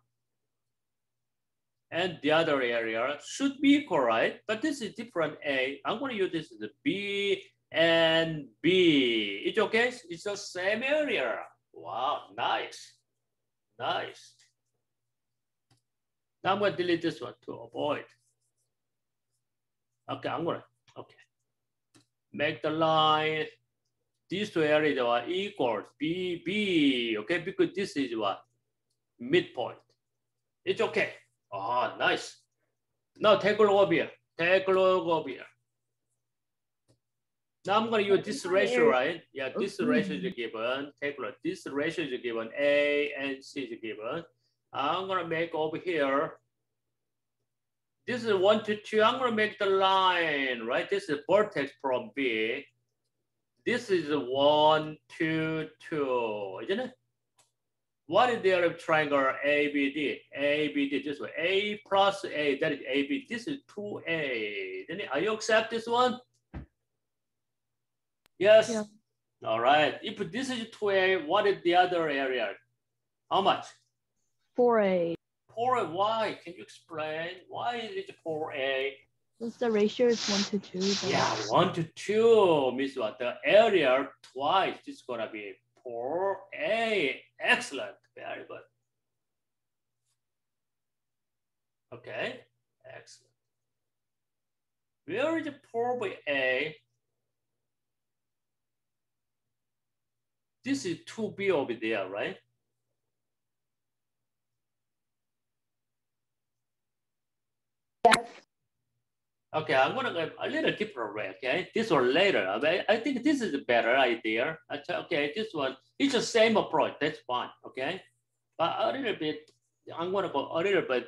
and the other area should be equal, right? But this is different A. I'm going to use this as a B and B. It's okay? It's the same area. Wow, nice. Nice. Now I'm going to delete this one to avoid. Okay, okay. Make the line. These two areas are equal, B, B, okay? Because this is what? Midpoint. It's okay. Oh, nice. Now take a look over here. Take a look over here. Now I'm going to use this ratio, right? Yeah, this ratio is given. Take a look. This ratio is given. A and C is given. I'm going to make over here. This is 1 to 2. I'm going to make the line, right? This is vertex from B. This is 1, 2, 2, isn't it? What is the area of triangle ABD? ABD, this way. A plus A, that is AB. This is 2A. Are you accept this one? Yes. Yeah. All right. If this is 2A, what is the other area? How much? 4A. 4A, why? Can you explain? Why is it 4A? Since the ratio is 1 to 2. Then... Yeah, 1 to 2 means what? The area twice. This is going to be 4A. Excellent. Very good. Okay. Excellent. Where is the 4A? This is 2B over there, right? Yes. Okay, I'm gonna go a little different way, okay? This one later. I think this is a better idea. Okay, this one, it's the same approach, that's fine, okay? But a little bit, I'm gonna go a little bit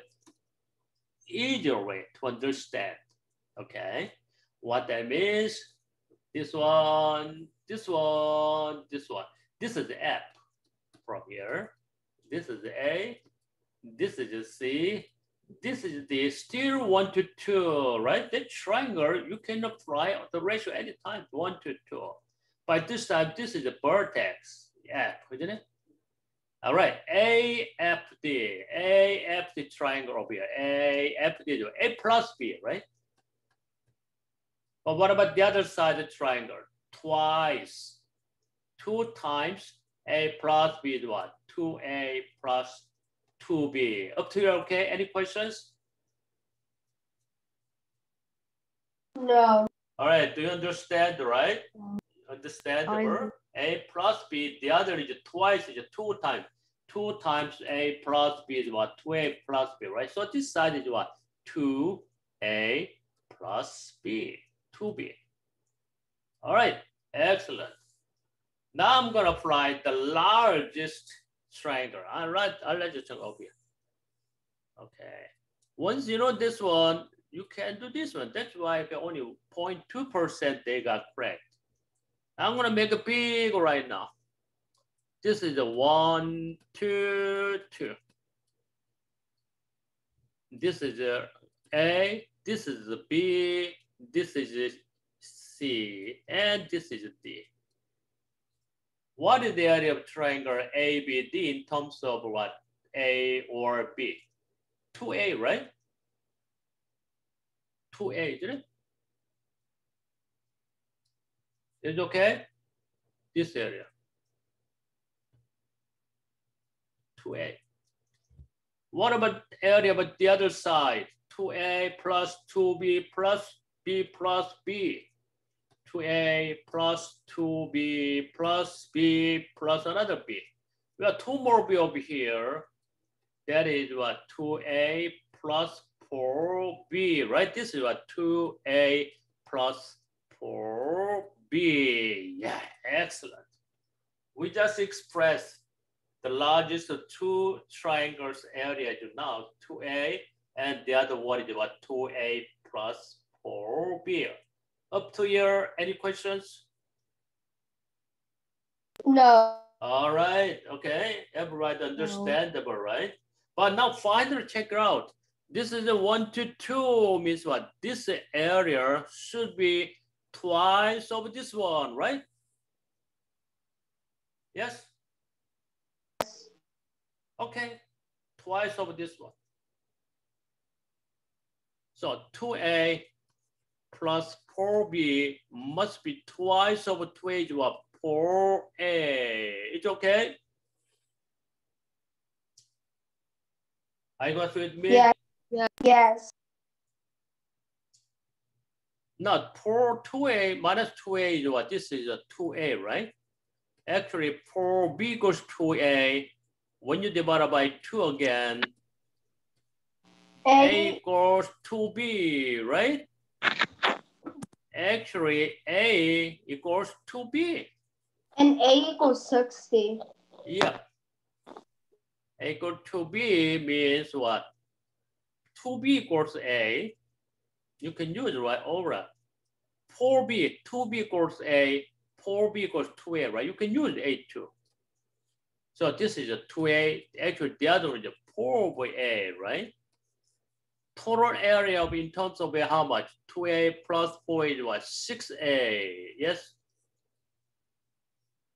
easier way to understand, okay? What that means, this one, this one, this one. This is the F from here. This is the A, this is the C, this is the still 1 to 2, right? That triangle, you can apply the ratio anytime, 1 to 2. By this time, this is the vertex, F, isn't it? All right, AFD triangle over here, AFD, A plus B, right? But what about the other side of the triangle? Twice, 2 times A plus B is what? 2A plus 2B. Up to here, okay? Any questions? No. All right, do you understand, right? Understand the verb? A plus B, the other is twice, is 2 times. 2 times A plus B is what? 2A plus B, right? So this side is what? 2A plus B, 2B. All right, excellent. Now I'm gonna apply the largest triangle. I'll let you check over here. Okay. Once you know this one, you can do this one. That's why only 0.2% they got correct. I'm gonna make it big right now. This is a 1, 2, 2. This is A, this is a B, this is a C, and this is a D. What is the area of triangle ABD in terms of what? A or B? 2A, right? 2A, isn't it? Is it okay? This area. 2A. What about area but the other side? 2A plus 2B plus B plus B. 2A plus 2B plus B plus another B. We have 2 more B over here. That is what? 2A plus 4B, right? This is what? 2A plus 4B. Yeah, excellent. We just expressed the largest of 2 triangles area to now, 2A, and the other one is what? 2A plus 4B. Up to here, any questions? No. All right, okay, everybody understandable, right? But now finally check it out. This is a 1 to 2 means what? This area should be twice of this one, right? Yes? Okay, twice of this one. So 2A plus 4B must be twice of 2A to 4A. It's okay? Are you guys with me? Yeah. Yeah. Yes. Not 2A minus 2A is what? This is a 2A, right? Actually, 4B equals 2A. When you divide by 2 again, A equals 2B, right? Actually, A equals 2B. And A equals 60. Yeah. A equals 2B means what? 2B equals A. You can use right over 4B, 2B equals A, 4B equals 2A, right? You can use A too. So this is a 2A. Actually, the other is a 4A, right? Total area of in terms of how much? 2A plus 4 is what? 6A. Yes?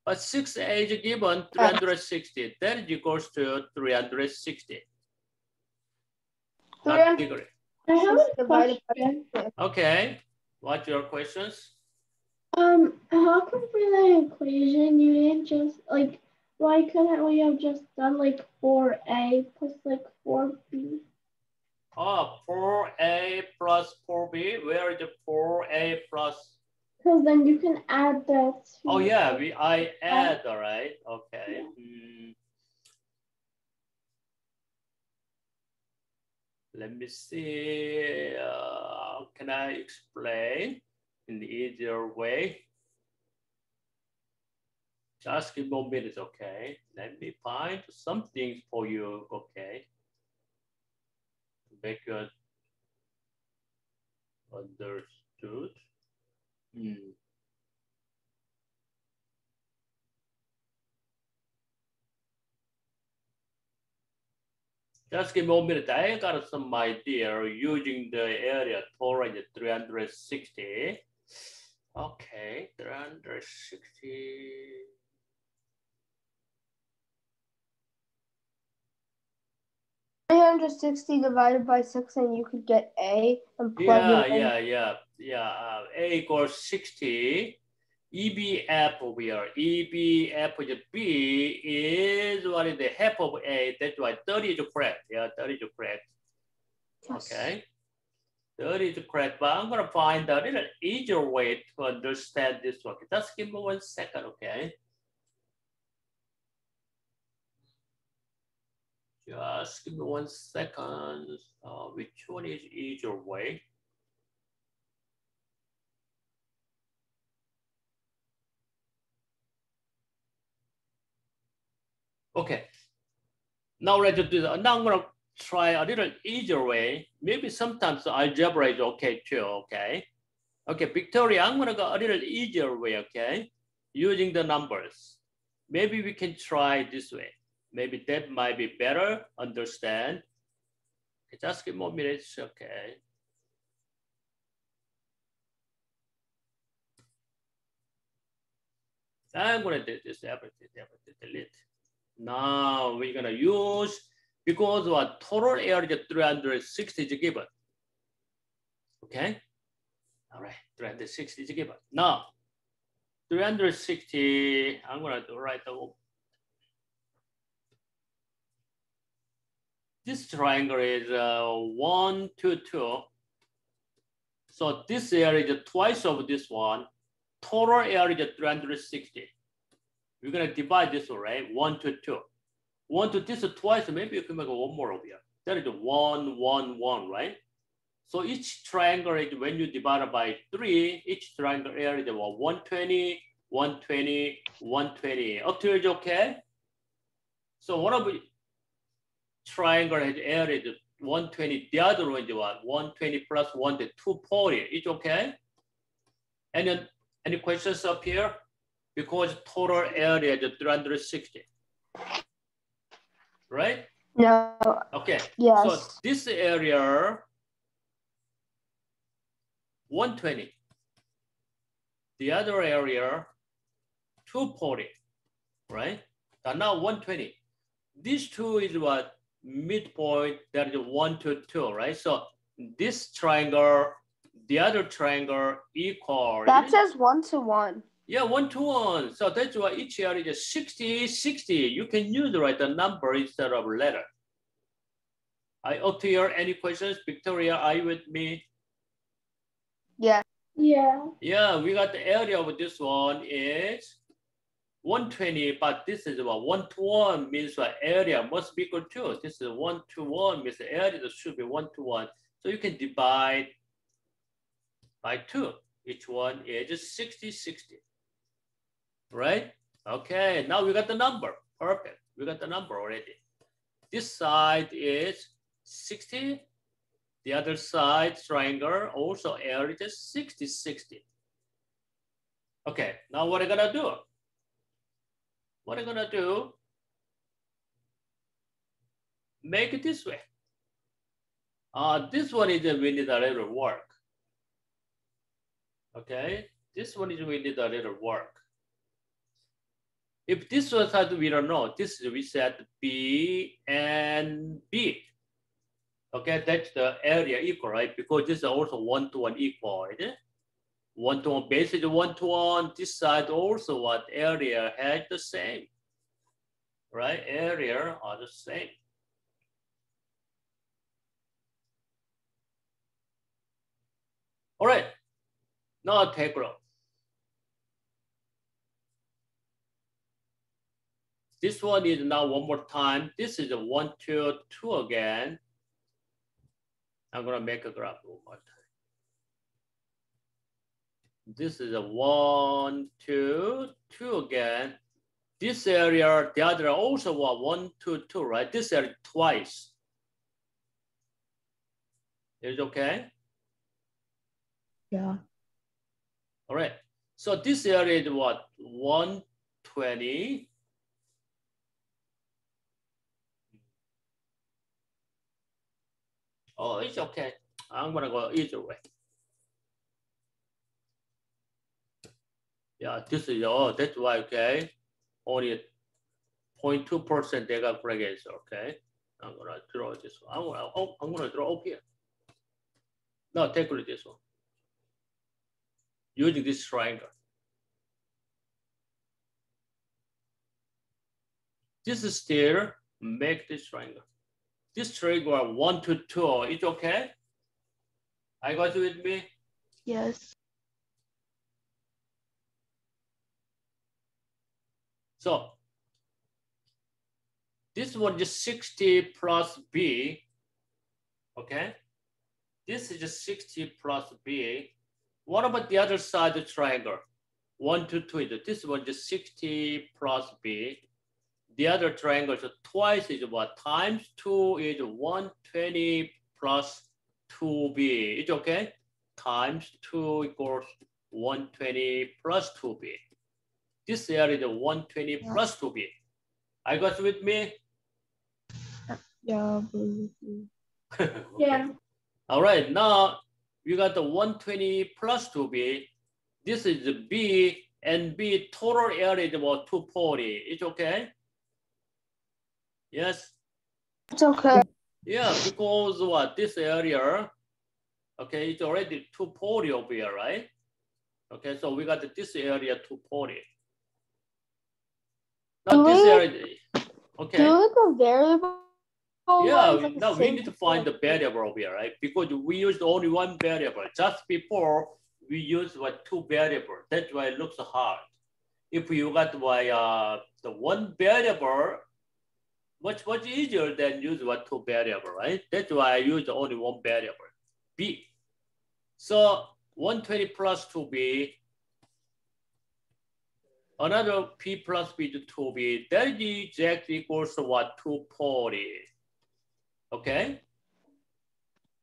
But 6a is given 360. That is equals to 360. Not degree. I have a question. Okay. What's your questions? How come for the equation you didn't just like, why couldn't we have just done like 4a plus like 4b? Oh, 4a plus 4b. Where is the 4a plus? Because then you can add that. Oh yeah, I add, all right. Okay. Yeah. Let me see. Can I explain in the easier way? Just give me a minute, okay? Let me find some things for you, okay? Make you understood. Just give me a minute. I got some idea using the area total 360. Okay, 360. Divided by 6, and you could get A and plug it in. A equals 60. EBF over here. EBF with B is what is the half of A. That's why 30 is correct. Yeah, 30 is correct. Yes. Okay. 30 is correct, but I'm gonna find a little easier way to understand this one. Just give me 1 second, okay? Just give me 1 second. Which one is easier way? Okay. Now let's do that. Now I'm gonna try a little easier way. Maybe sometimes algebra is okay too, okay? Okay, Victoria, I'm gonna go a little easier way, okay? Using the numbers. Maybe we can try this way. Maybe that might be better, understand. Okay, just give more minutes, okay? I'm gonna do this, everything, delete. Now we're gonna use, because what total area 360 is given. Okay, all right, 360 is given. Now, 360, I'm gonna write the, this triangle is 1, 2, 2. So this area is twice of this one. Total area is 360. We're gonna divide this one, right? 1 to 2. 1 to this is twice, maybe you can make one more over here. That is 1, 1, 1, right? So each triangle is, when you divide it by 3, each triangle area is 120, 120, 120. Up to here is okay? So one of the triangle has area is 120, the other one is what? 120 plus 1 to 240. It's okay? And then any questions up here? Because total area is 360. Right? No. Okay. Yes. So this area, 120. The other area, 240. Right? And now 120. These two is what? Midpoint, that is 1 to 2, right? So this triangle, the other triangle equal. That says 1 to 1. Yeah, 1 to 1. So that's why each area is 60, 60. You can use the number instead of letter. Up to here, any questions? Victoria, are you with me? Yeah. Yeah. Yeah, we got the area of this one is 120, but this is what 1 to 1 means what area must be equal to. This is 1 to 1 means the area should be 1 to 1. So you can divide by 2. Each one is 60, 60. Right? Okay, now we got the number. Perfect. We got the number already. This side is 60. The other side triangle also area is 60, 60. Okay, now what are you gonna do? What are you gonna do? Make it this way. This one is we need a little work. Okay, this one is we need a little work. If this was side we don't know, this is we said B and B. Okay, that's the area equal, right? Because this is also one-to-one equal, right? One-to-one, basically one-to-one. This side also what area has the same, right? Area are the same. All right, now take a look. This one is now one more time. This is a 1, 2, 2 again. I'm gonna make a graph one more time. This is a 1, 2, 2 again. This area, the other also 1, 2, 2, right? This area twice. Is it okay? Yeah. All right. So this area is what? 120. Oh, it's okay. I'm gonna go either way. Yeah, this is, oh, that's why, okay. Only 0.2% they got breakage, okay. I'm gonna draw this one. I'm gonna draw up here. No, take a look at this one. Using this triangle. This is still make this triangle. This triangle 1 to 2, it's okay? I got you with me? Yes. So this one is 60 plus B, okay? This is just 60 plus B. What about the other side of the triangle? 1 to 2, this one is 60 plus B. The other triangle, so twice is what? Times 2 is 120 plus 2B. It's okay? Times 2 equals 120 plus 2B. This area is 120 plus 2B. I got with me? Yeah. Okay. Yeah. All right, now you got the 120 plus 2B. This is the B, and B total area is about 240. It's okay? Yes? It's okay. Yeah, because what? This area, okay, it's already 240 over here, right? Okay, so we got this area 240. Now this area, okay. Do the variable. Yeah, like now we need to find the variable over here, right? Because we used only one variable. Just before we used what, two variables. That's why it looks hard. If you got the one variable, much easier than use what two variable, right? That's why I use only one variable, B. So 120 plus 2B, another P plus B to 2B, that is exactly equals to what, 240. Okay?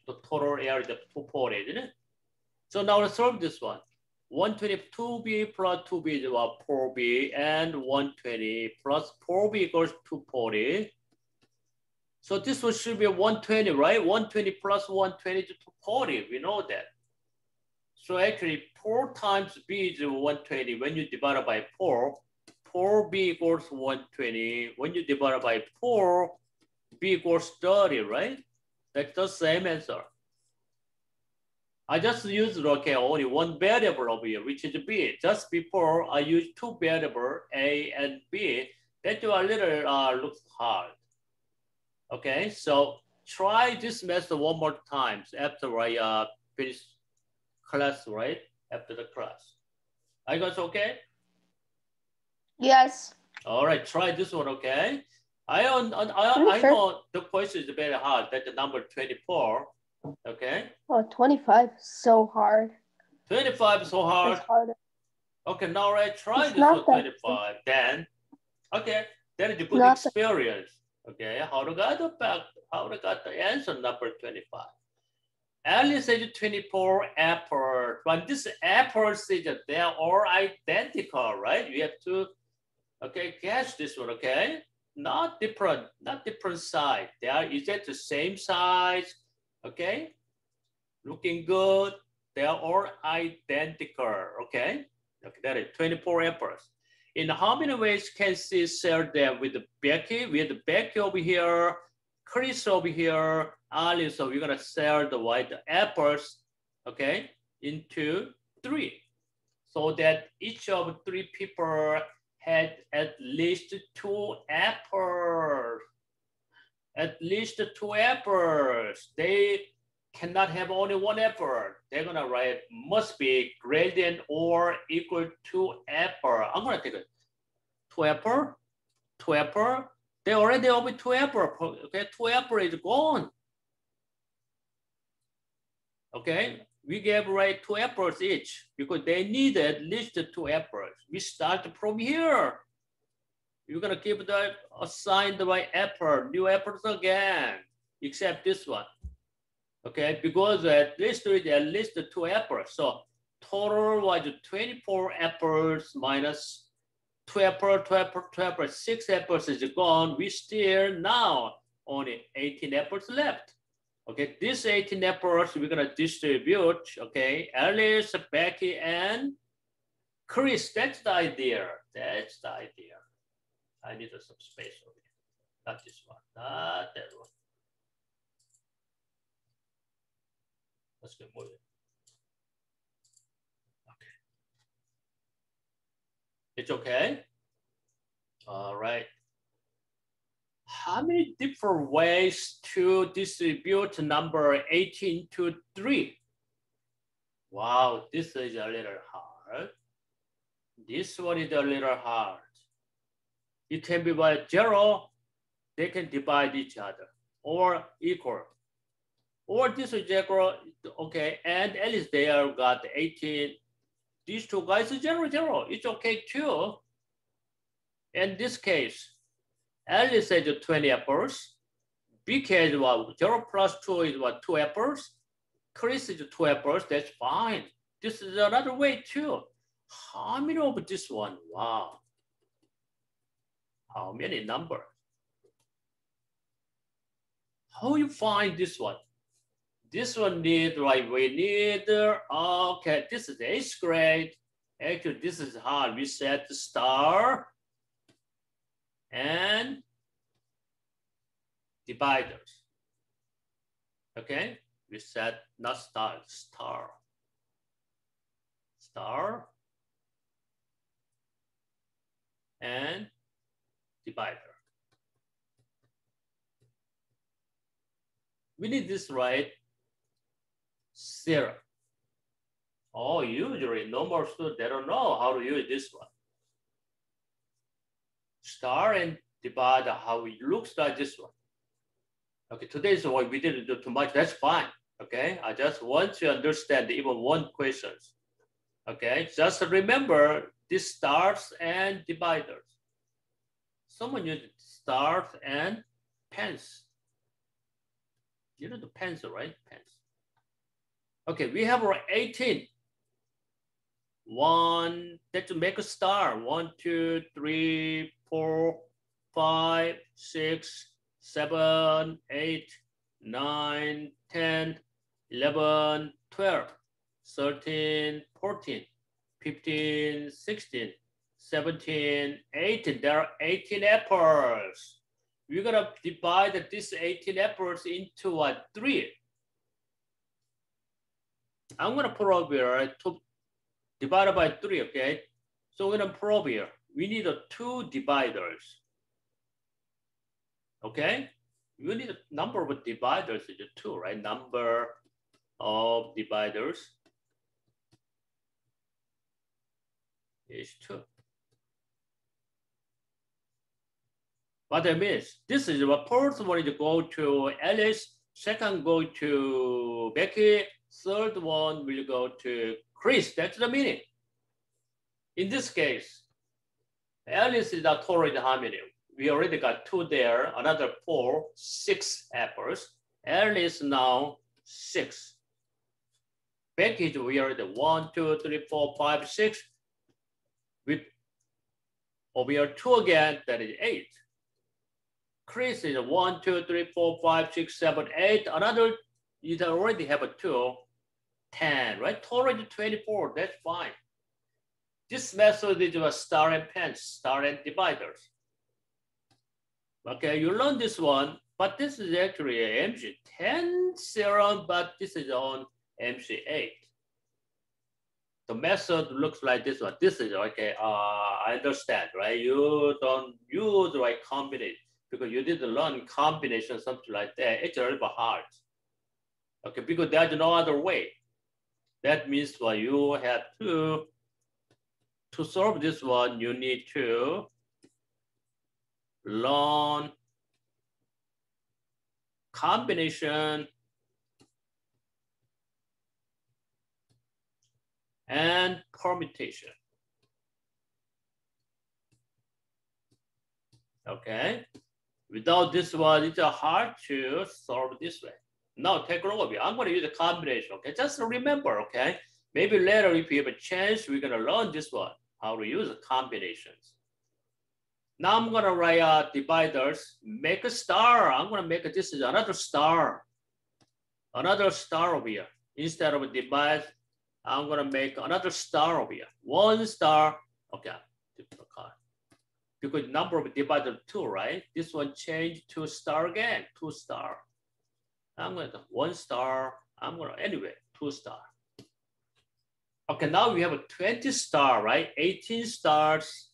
The total area of 240, isn't it? So now let's solve this one. 122B plus 2B is about 4B, and 120 plus 4B equals 240. So this one should be 120, right? 120 plus 120 to 240, we know that. So actually 4 times B is 120. When you divide it by 4, 4B equals 120. When you divide it by 4, B equals 30, right? That's the same answer. I just used, okay, only one variable over here, which is B. Just before I used two variables, A and B. That's why a little looks hard. Okay, so try this method one more time after I finish class, right? After the class. Are you guys okay? Yes. All right, try this one, okay? I know the question is very hard. That's the number 24, okay? Oh, 25 is so hard. 25 is so hard. It's harder. Okay, now right, try It's this not one, that 25. Then, okay, that is a good Not experience. Okay, how to get the answer number 25. Alice says 24 apples. But this apple says that they are all identical, right? You have to, okay, guess this one, okay? Not different size. They are exactly the same size, okay? Looking good. They are all identical, okay? Okay, that is 24 apples. In how many ways can she share them with Becky? We have Becky over here, Chris over here, Alice. So we're gonna share the white apples, okay, into 3. So that each of 3 people had at least 2 apples. At least 2 apples. They cannot have only 1 apple. They're gonna write must be greater than or equal to apple. I'm gonna take it. 2 apple, 2 apple. They already over 2 apple. Okay, 2 apple is gone. Okay, we gave right 2 apples each because they need at least 2 apples. We start from here. You're gonna keep the assigned by apple, new apples again, except this one. Okay, because at least 2 apples. So total was 24 apples minus 2 apples, 2 apples, 2 apples, 6 apples is gone. We still now only 18 apples left. Okay, these 18 apples we're gonna distribute. Okay, Alice, Becky, and Chris. That's the idea. That's the idea. I need some space over here. Not this one, not that one. Let's get moving. Okay. It's okay? All right. How many different ways to distribute number 18 to 3? Wow, this is a little hard. This one is a little hard. It can be by 0, they can divide each other, or equal. Or this is 0, okay, and Alice there got 18. These 2 guys are 0, 0. It's okay too. In this case, Alice says 20 apples. BK is what? 0 plus 2 is what? 2 apples. Chris is 2 apples. That's fine. This is another way too. How many of this one? Wow. How many numbers? How you find this one? This one need, right? We need, okay, this is 8th grade. Actually, this is hard. We set the star and dividers. Okay, we set not star, star. Star and divider. We need this, right? 0. Oh, usually normal students, they don't know how to use this one. Star and divide how it looks like this one. Okay, today's one we didn't do too much, that's fine. Okay, I just want to understand even one question. Okay, just remember this stars and dividers. Someone used stars and pens. You know the pencil, right? Pens. Okay, we have our 18. 1, let's make a star. 1, 2, 3, 4, 5, 6, 7, 8, 9, 10, 11, 12, 13, 14, 15, 16, 17, 18. There are 18 apples. We're gonna divide these 18 apples into what? 3. I'm gonna put over here to divided by 3, okay? So we're gonna put over here. We need 2 dividers. Okay? We need a number of dividers is 2, right? Number of dividers is 2. What that means, this is the first one is go to Alice, second go to Becky, third one will go to Chris. That's the meaning. In this case, Alice is a total is how many? We already got 2 there, another 4, 6 apples. Alice now 6. Becky, we already 1, 2, 3, 4, 5, 6. With over here 2 again, that is 8. Chris is 1, 2, 3, 4, 5, 6, 7, 8. Another, you already have a 2, 10, right? Total is 24, that's fine. This method is a star and pence, star and dividers. Okay, you learn this one, but this is actually a MC10 theorem, but this is on MC8. The method looks like this one. This is okay. I understand, right? You don't use right combination because you didn't learn combination, something like that. It's a little bit hard. Okay, because there's no other way. That means what you have to solve this one, you need to learn combination and permutation. Okay, without this one, it's hard to solve this way. Now take a look at me. I'm going to use a combination. Okay, just remember. Okay, maybe later if you have a chance, we're going to learn this one, how to use combinations. Now I'm going to write dividers, make a star. I'm going to make this is another star over here. Instead of divide, I'm going to make another star over here. One star. Okay, because number of divided 2, right? This one changed to star again, 2 star. I'm going to 1 star. I'm going to, anyway, 2 star. Okay, now we have a 20 star, right? 18 stars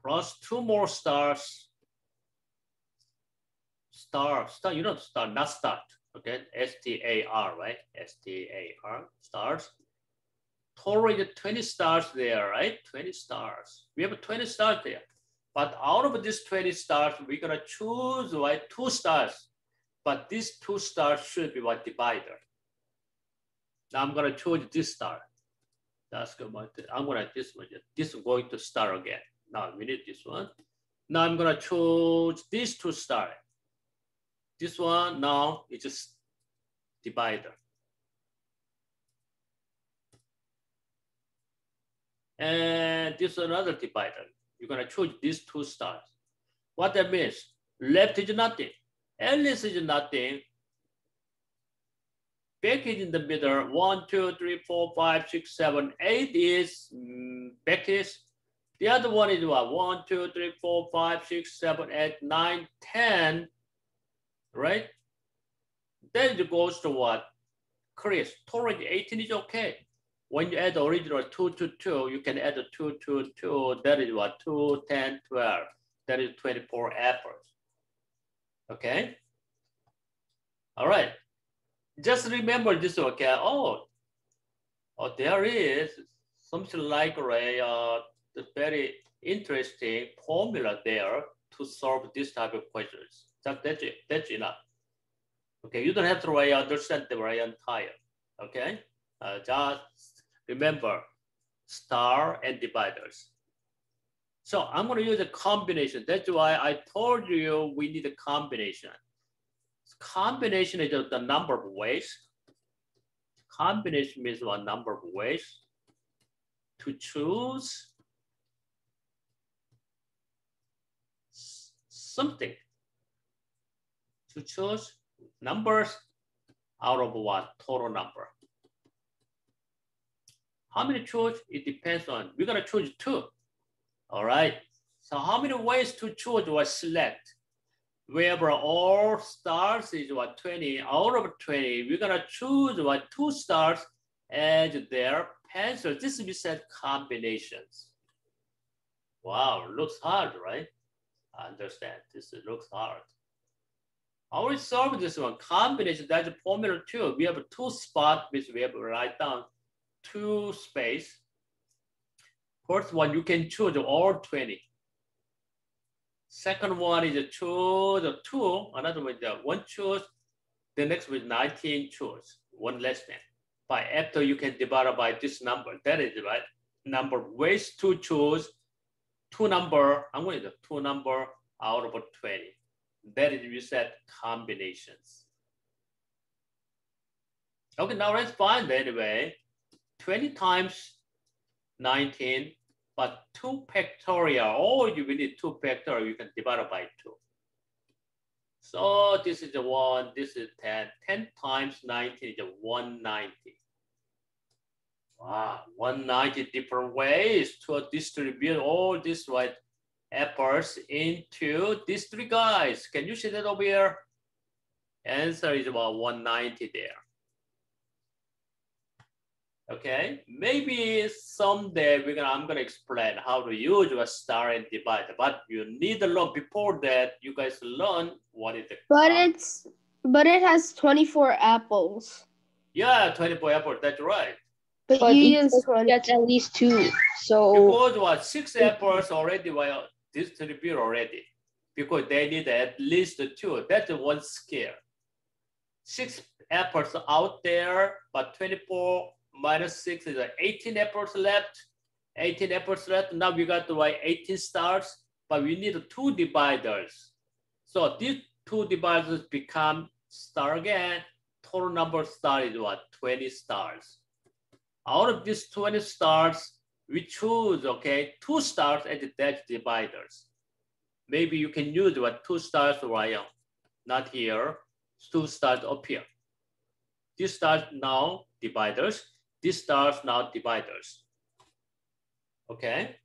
plus 2 more stars. Star, you know, star, not start, okay? S-T-A-R, right? S-T-A-R, stars. Total is 20 stars there, right? 20 stars. We have 20 stars there. But out of these 20 stars, we're going to choose, right, 2 stars. But these 2 stars should be what divider. Now I'm going to choose this star. That's good. I'm going to this one. This is going to star again. Now we need this one. Now I'm going to choose these 2 stars. This one now is just divider. And this is another divider. You're going to choose these 2 stars. What that means, left is nothing. Alice is nothing. Back is in the middle. 1, 2, 3, 4, 5, 6, 7, 8 is back is. The other one is what? 1, 2, 3, 4, 5, 6, 7, 8, 9, 10. Right? Then it goes to what? Chris, total 18 is okay. When you add the original 2 to 2, you can add a 2 to 2. That is what? 2, 10, 12. That is 24 apples. Okay? All right. Just remember this, okay? Oh, there is something like the very interesting formula there to solve this type of questions. That's enough. Okay, you don't have to understand the very entire. Okay, just remember star and dividers. So I'm going to use a combination. That's why I told you we need a combination. Combination is the number of ways. Combination means one number of ways to choose something. To choose numbers out of what? Total number. How many choose? It depends on, we're going to choose 2. All right. So how many ways to choose or select? Wherever all stars is what? 20. Out of 20, we're going to choose what? 2 stars as their pencil. This we said combinations. Wow, looks hard, right? I understand. This looks hard. How we solve this one? Combination, that's a formula 2. We have 2 spots, which we have to write down 2 space. First one, you can choose all 20. Second one is choose 2. Another one is 1 choose. The next one is 19 choose. 1 less than. But after you can divide by this number. That is right. Number of ways to choose 2 number. I'm going to do 2 number out of 20. That is, we said combinations. Okay, now let's find anyway. 20 times 19, but 2 factorial. Or you will need 2 factorial, you can divide by 2. So this is 1, this is 10. 10 times 19 is 190. Wow, 190 different ways to distribute all these right apples into these three guys. Can you see that over here? Answer is about 190 there. Okay, maybe someday I'm gonna explain how to use a star and divider, but you need to learn before that. You guys learn what is the But it has 24 apples. Yeah, 24 apples. That's right. But you each use 20. gets at least 2. So Because what 6 apples already were distributed already, because they need at least 2. That's one scale. 6 apples out there, but 24 minus 6 is 18 apples left. 18 apples left. Now we got to write 18 stars, but we need 2 dividers. So these 2 dividers become star again. Total number of stars is what? 20 stars. Out of these 20 stars, we choose, okay, 2 stars as the dividers. Maybe you can use what 2 stars right now, not here. 2 stars up here. These stars now dividers. These stars now dividers. Okay.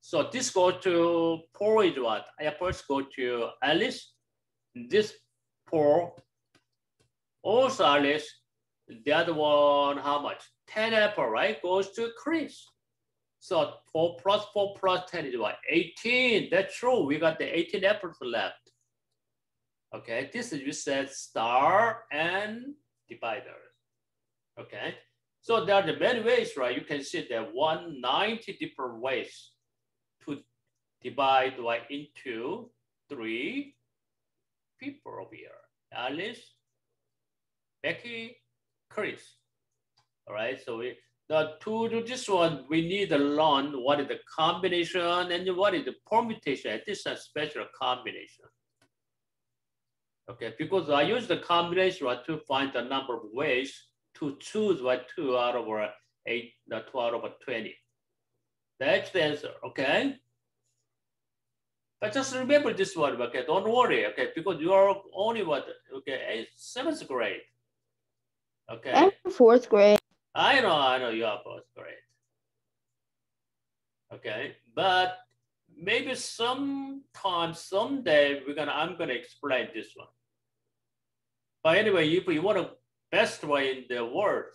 So this goes to 4 is what? Apples go to Alice. This 4 also Alice. The other one, how much? 10 apple, right? Goes to Chris. So 4 plus 4 plus 10 is what? 18. That's true. We got the 18 apples left. Okay, this is you said star and divider. Okay, so there are the many ways, right? You can see there 190 different ways to divide right into 3 people over here. Alice, Becky, Chris. All right, so to do this one, we need to learn what is the combination and what is the permutation. This is a special combination. Okay, because I use the combination right, to find the number of ways to choose what 2 out of 8, 2 out of 20. That's the answer, okay? But just remember this one, okay? Don't worry, okay? Because you are only what, okay, 7th grade, okay? I'm 4th grade. I know you are 4th grade. Okay, but maybe sometime, someday, I'm gonna explain this one. But anyway, if you want to best way in the world,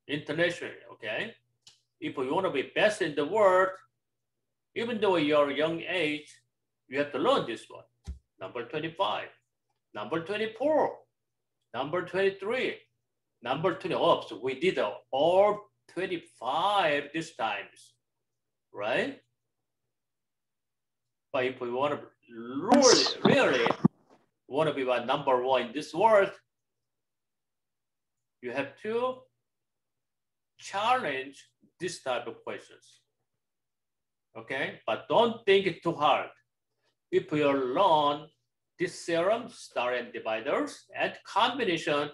internationally, okay? If you want to be best in the world, even though you're a young age, you have to learn this one. Number 25, number 24, number 23, number 20. Oh, so we did all 25 this times, right? But if we want to really want to be number 1 in this world, you have to challenge this type of questions. Okay, but don't think it too hard. If you learn this theorem, star and dividers, and combination,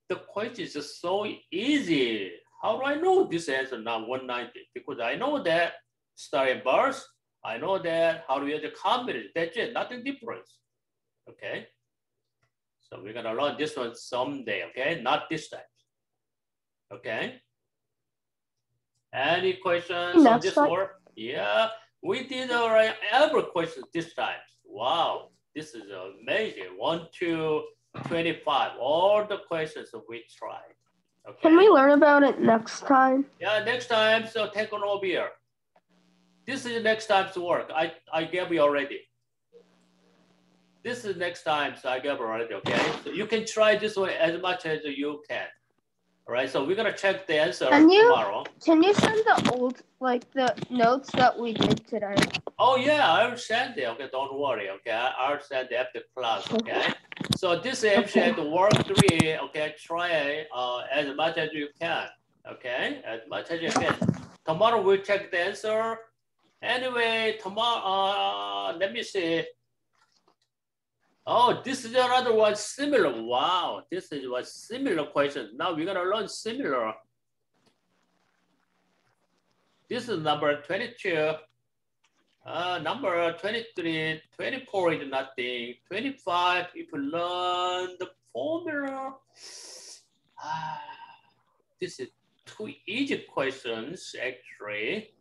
the question is just so easy. How do I know this answer now 190? Because I know that star and bars, I know that how to use the combination. That's it, nothing different. Okay. So we're gonna learn this one someday, okay? Not this time. Okay. Any questions on this one? Yeah, we did already every question this time. Wow, this is amazing. 1 to 25, all the questions that we tried. Okay. Can we learn about it next time? Yeah, next time, so take on over here. This is next time's work. I gave you already. This is next time, so I gave already, okay? So you can try this one as much as you can. All right, so we're gonna check the answer tomorrow. Can you send the old, like the notes that we did today? Oh yeah, I'll send it, okay, don't worry, okay? I'll send it after class, okay? So this is actually work 3, okay? Try as much as you can, okay? As much as you can. Tomorrow we'll check the answer. Anyway, tomorrow, let me see. Oh, this is another one similar. Wow, this is what similar question. Now we're gonna learn similar. This is number 22. Number 23, 24 is nothing. 25, if you learn the formula. This is two easy questions actually,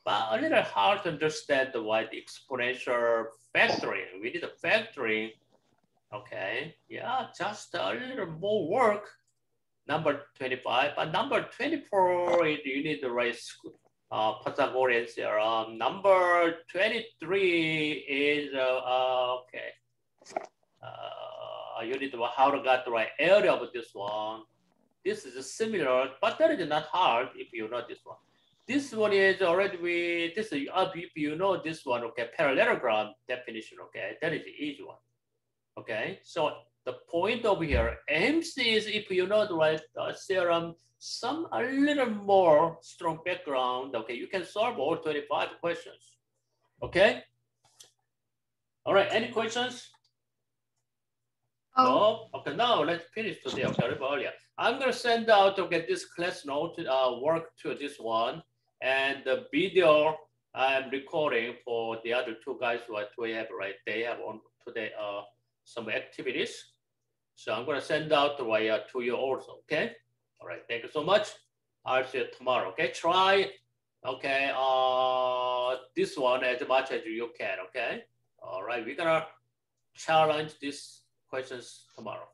but a little hard to understand why the exponential factoring. We did a factoring. Okay, yeah, just a little more work. Number 25, but number 24, you need to write Pythagorean theorem. Number 23 is, okay. You need to how to get the right area of this one. This is similar, but that is not hard if you know this one. This one is already, this is if you know this one, okay, parallelogram definition, okay, that is the easy one. Okay, so the point over here, AMC is if you know the right theorem, some a little more strong background, okay, you can solve all 25 questions. Okay? All right, any questions? No? Okay, now let's finish today, okay, earlier. I'm gonna send out, okay, this class note work to this one, and the video I'm recording for the other two guys what we have, right? They have on today some activities. So I'm gonna send out to you also, okay? All right, thank you so much. I'll see you tomorrow, okay? Try, okay, this one as much as you can, okay? All right, we're gonna challenge these questions tomorrow.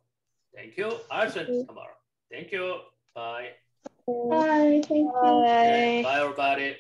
Thank you. I'll see you tomorrow. Thank you. Bye. Bye. Thank you. Okay, bye everybody.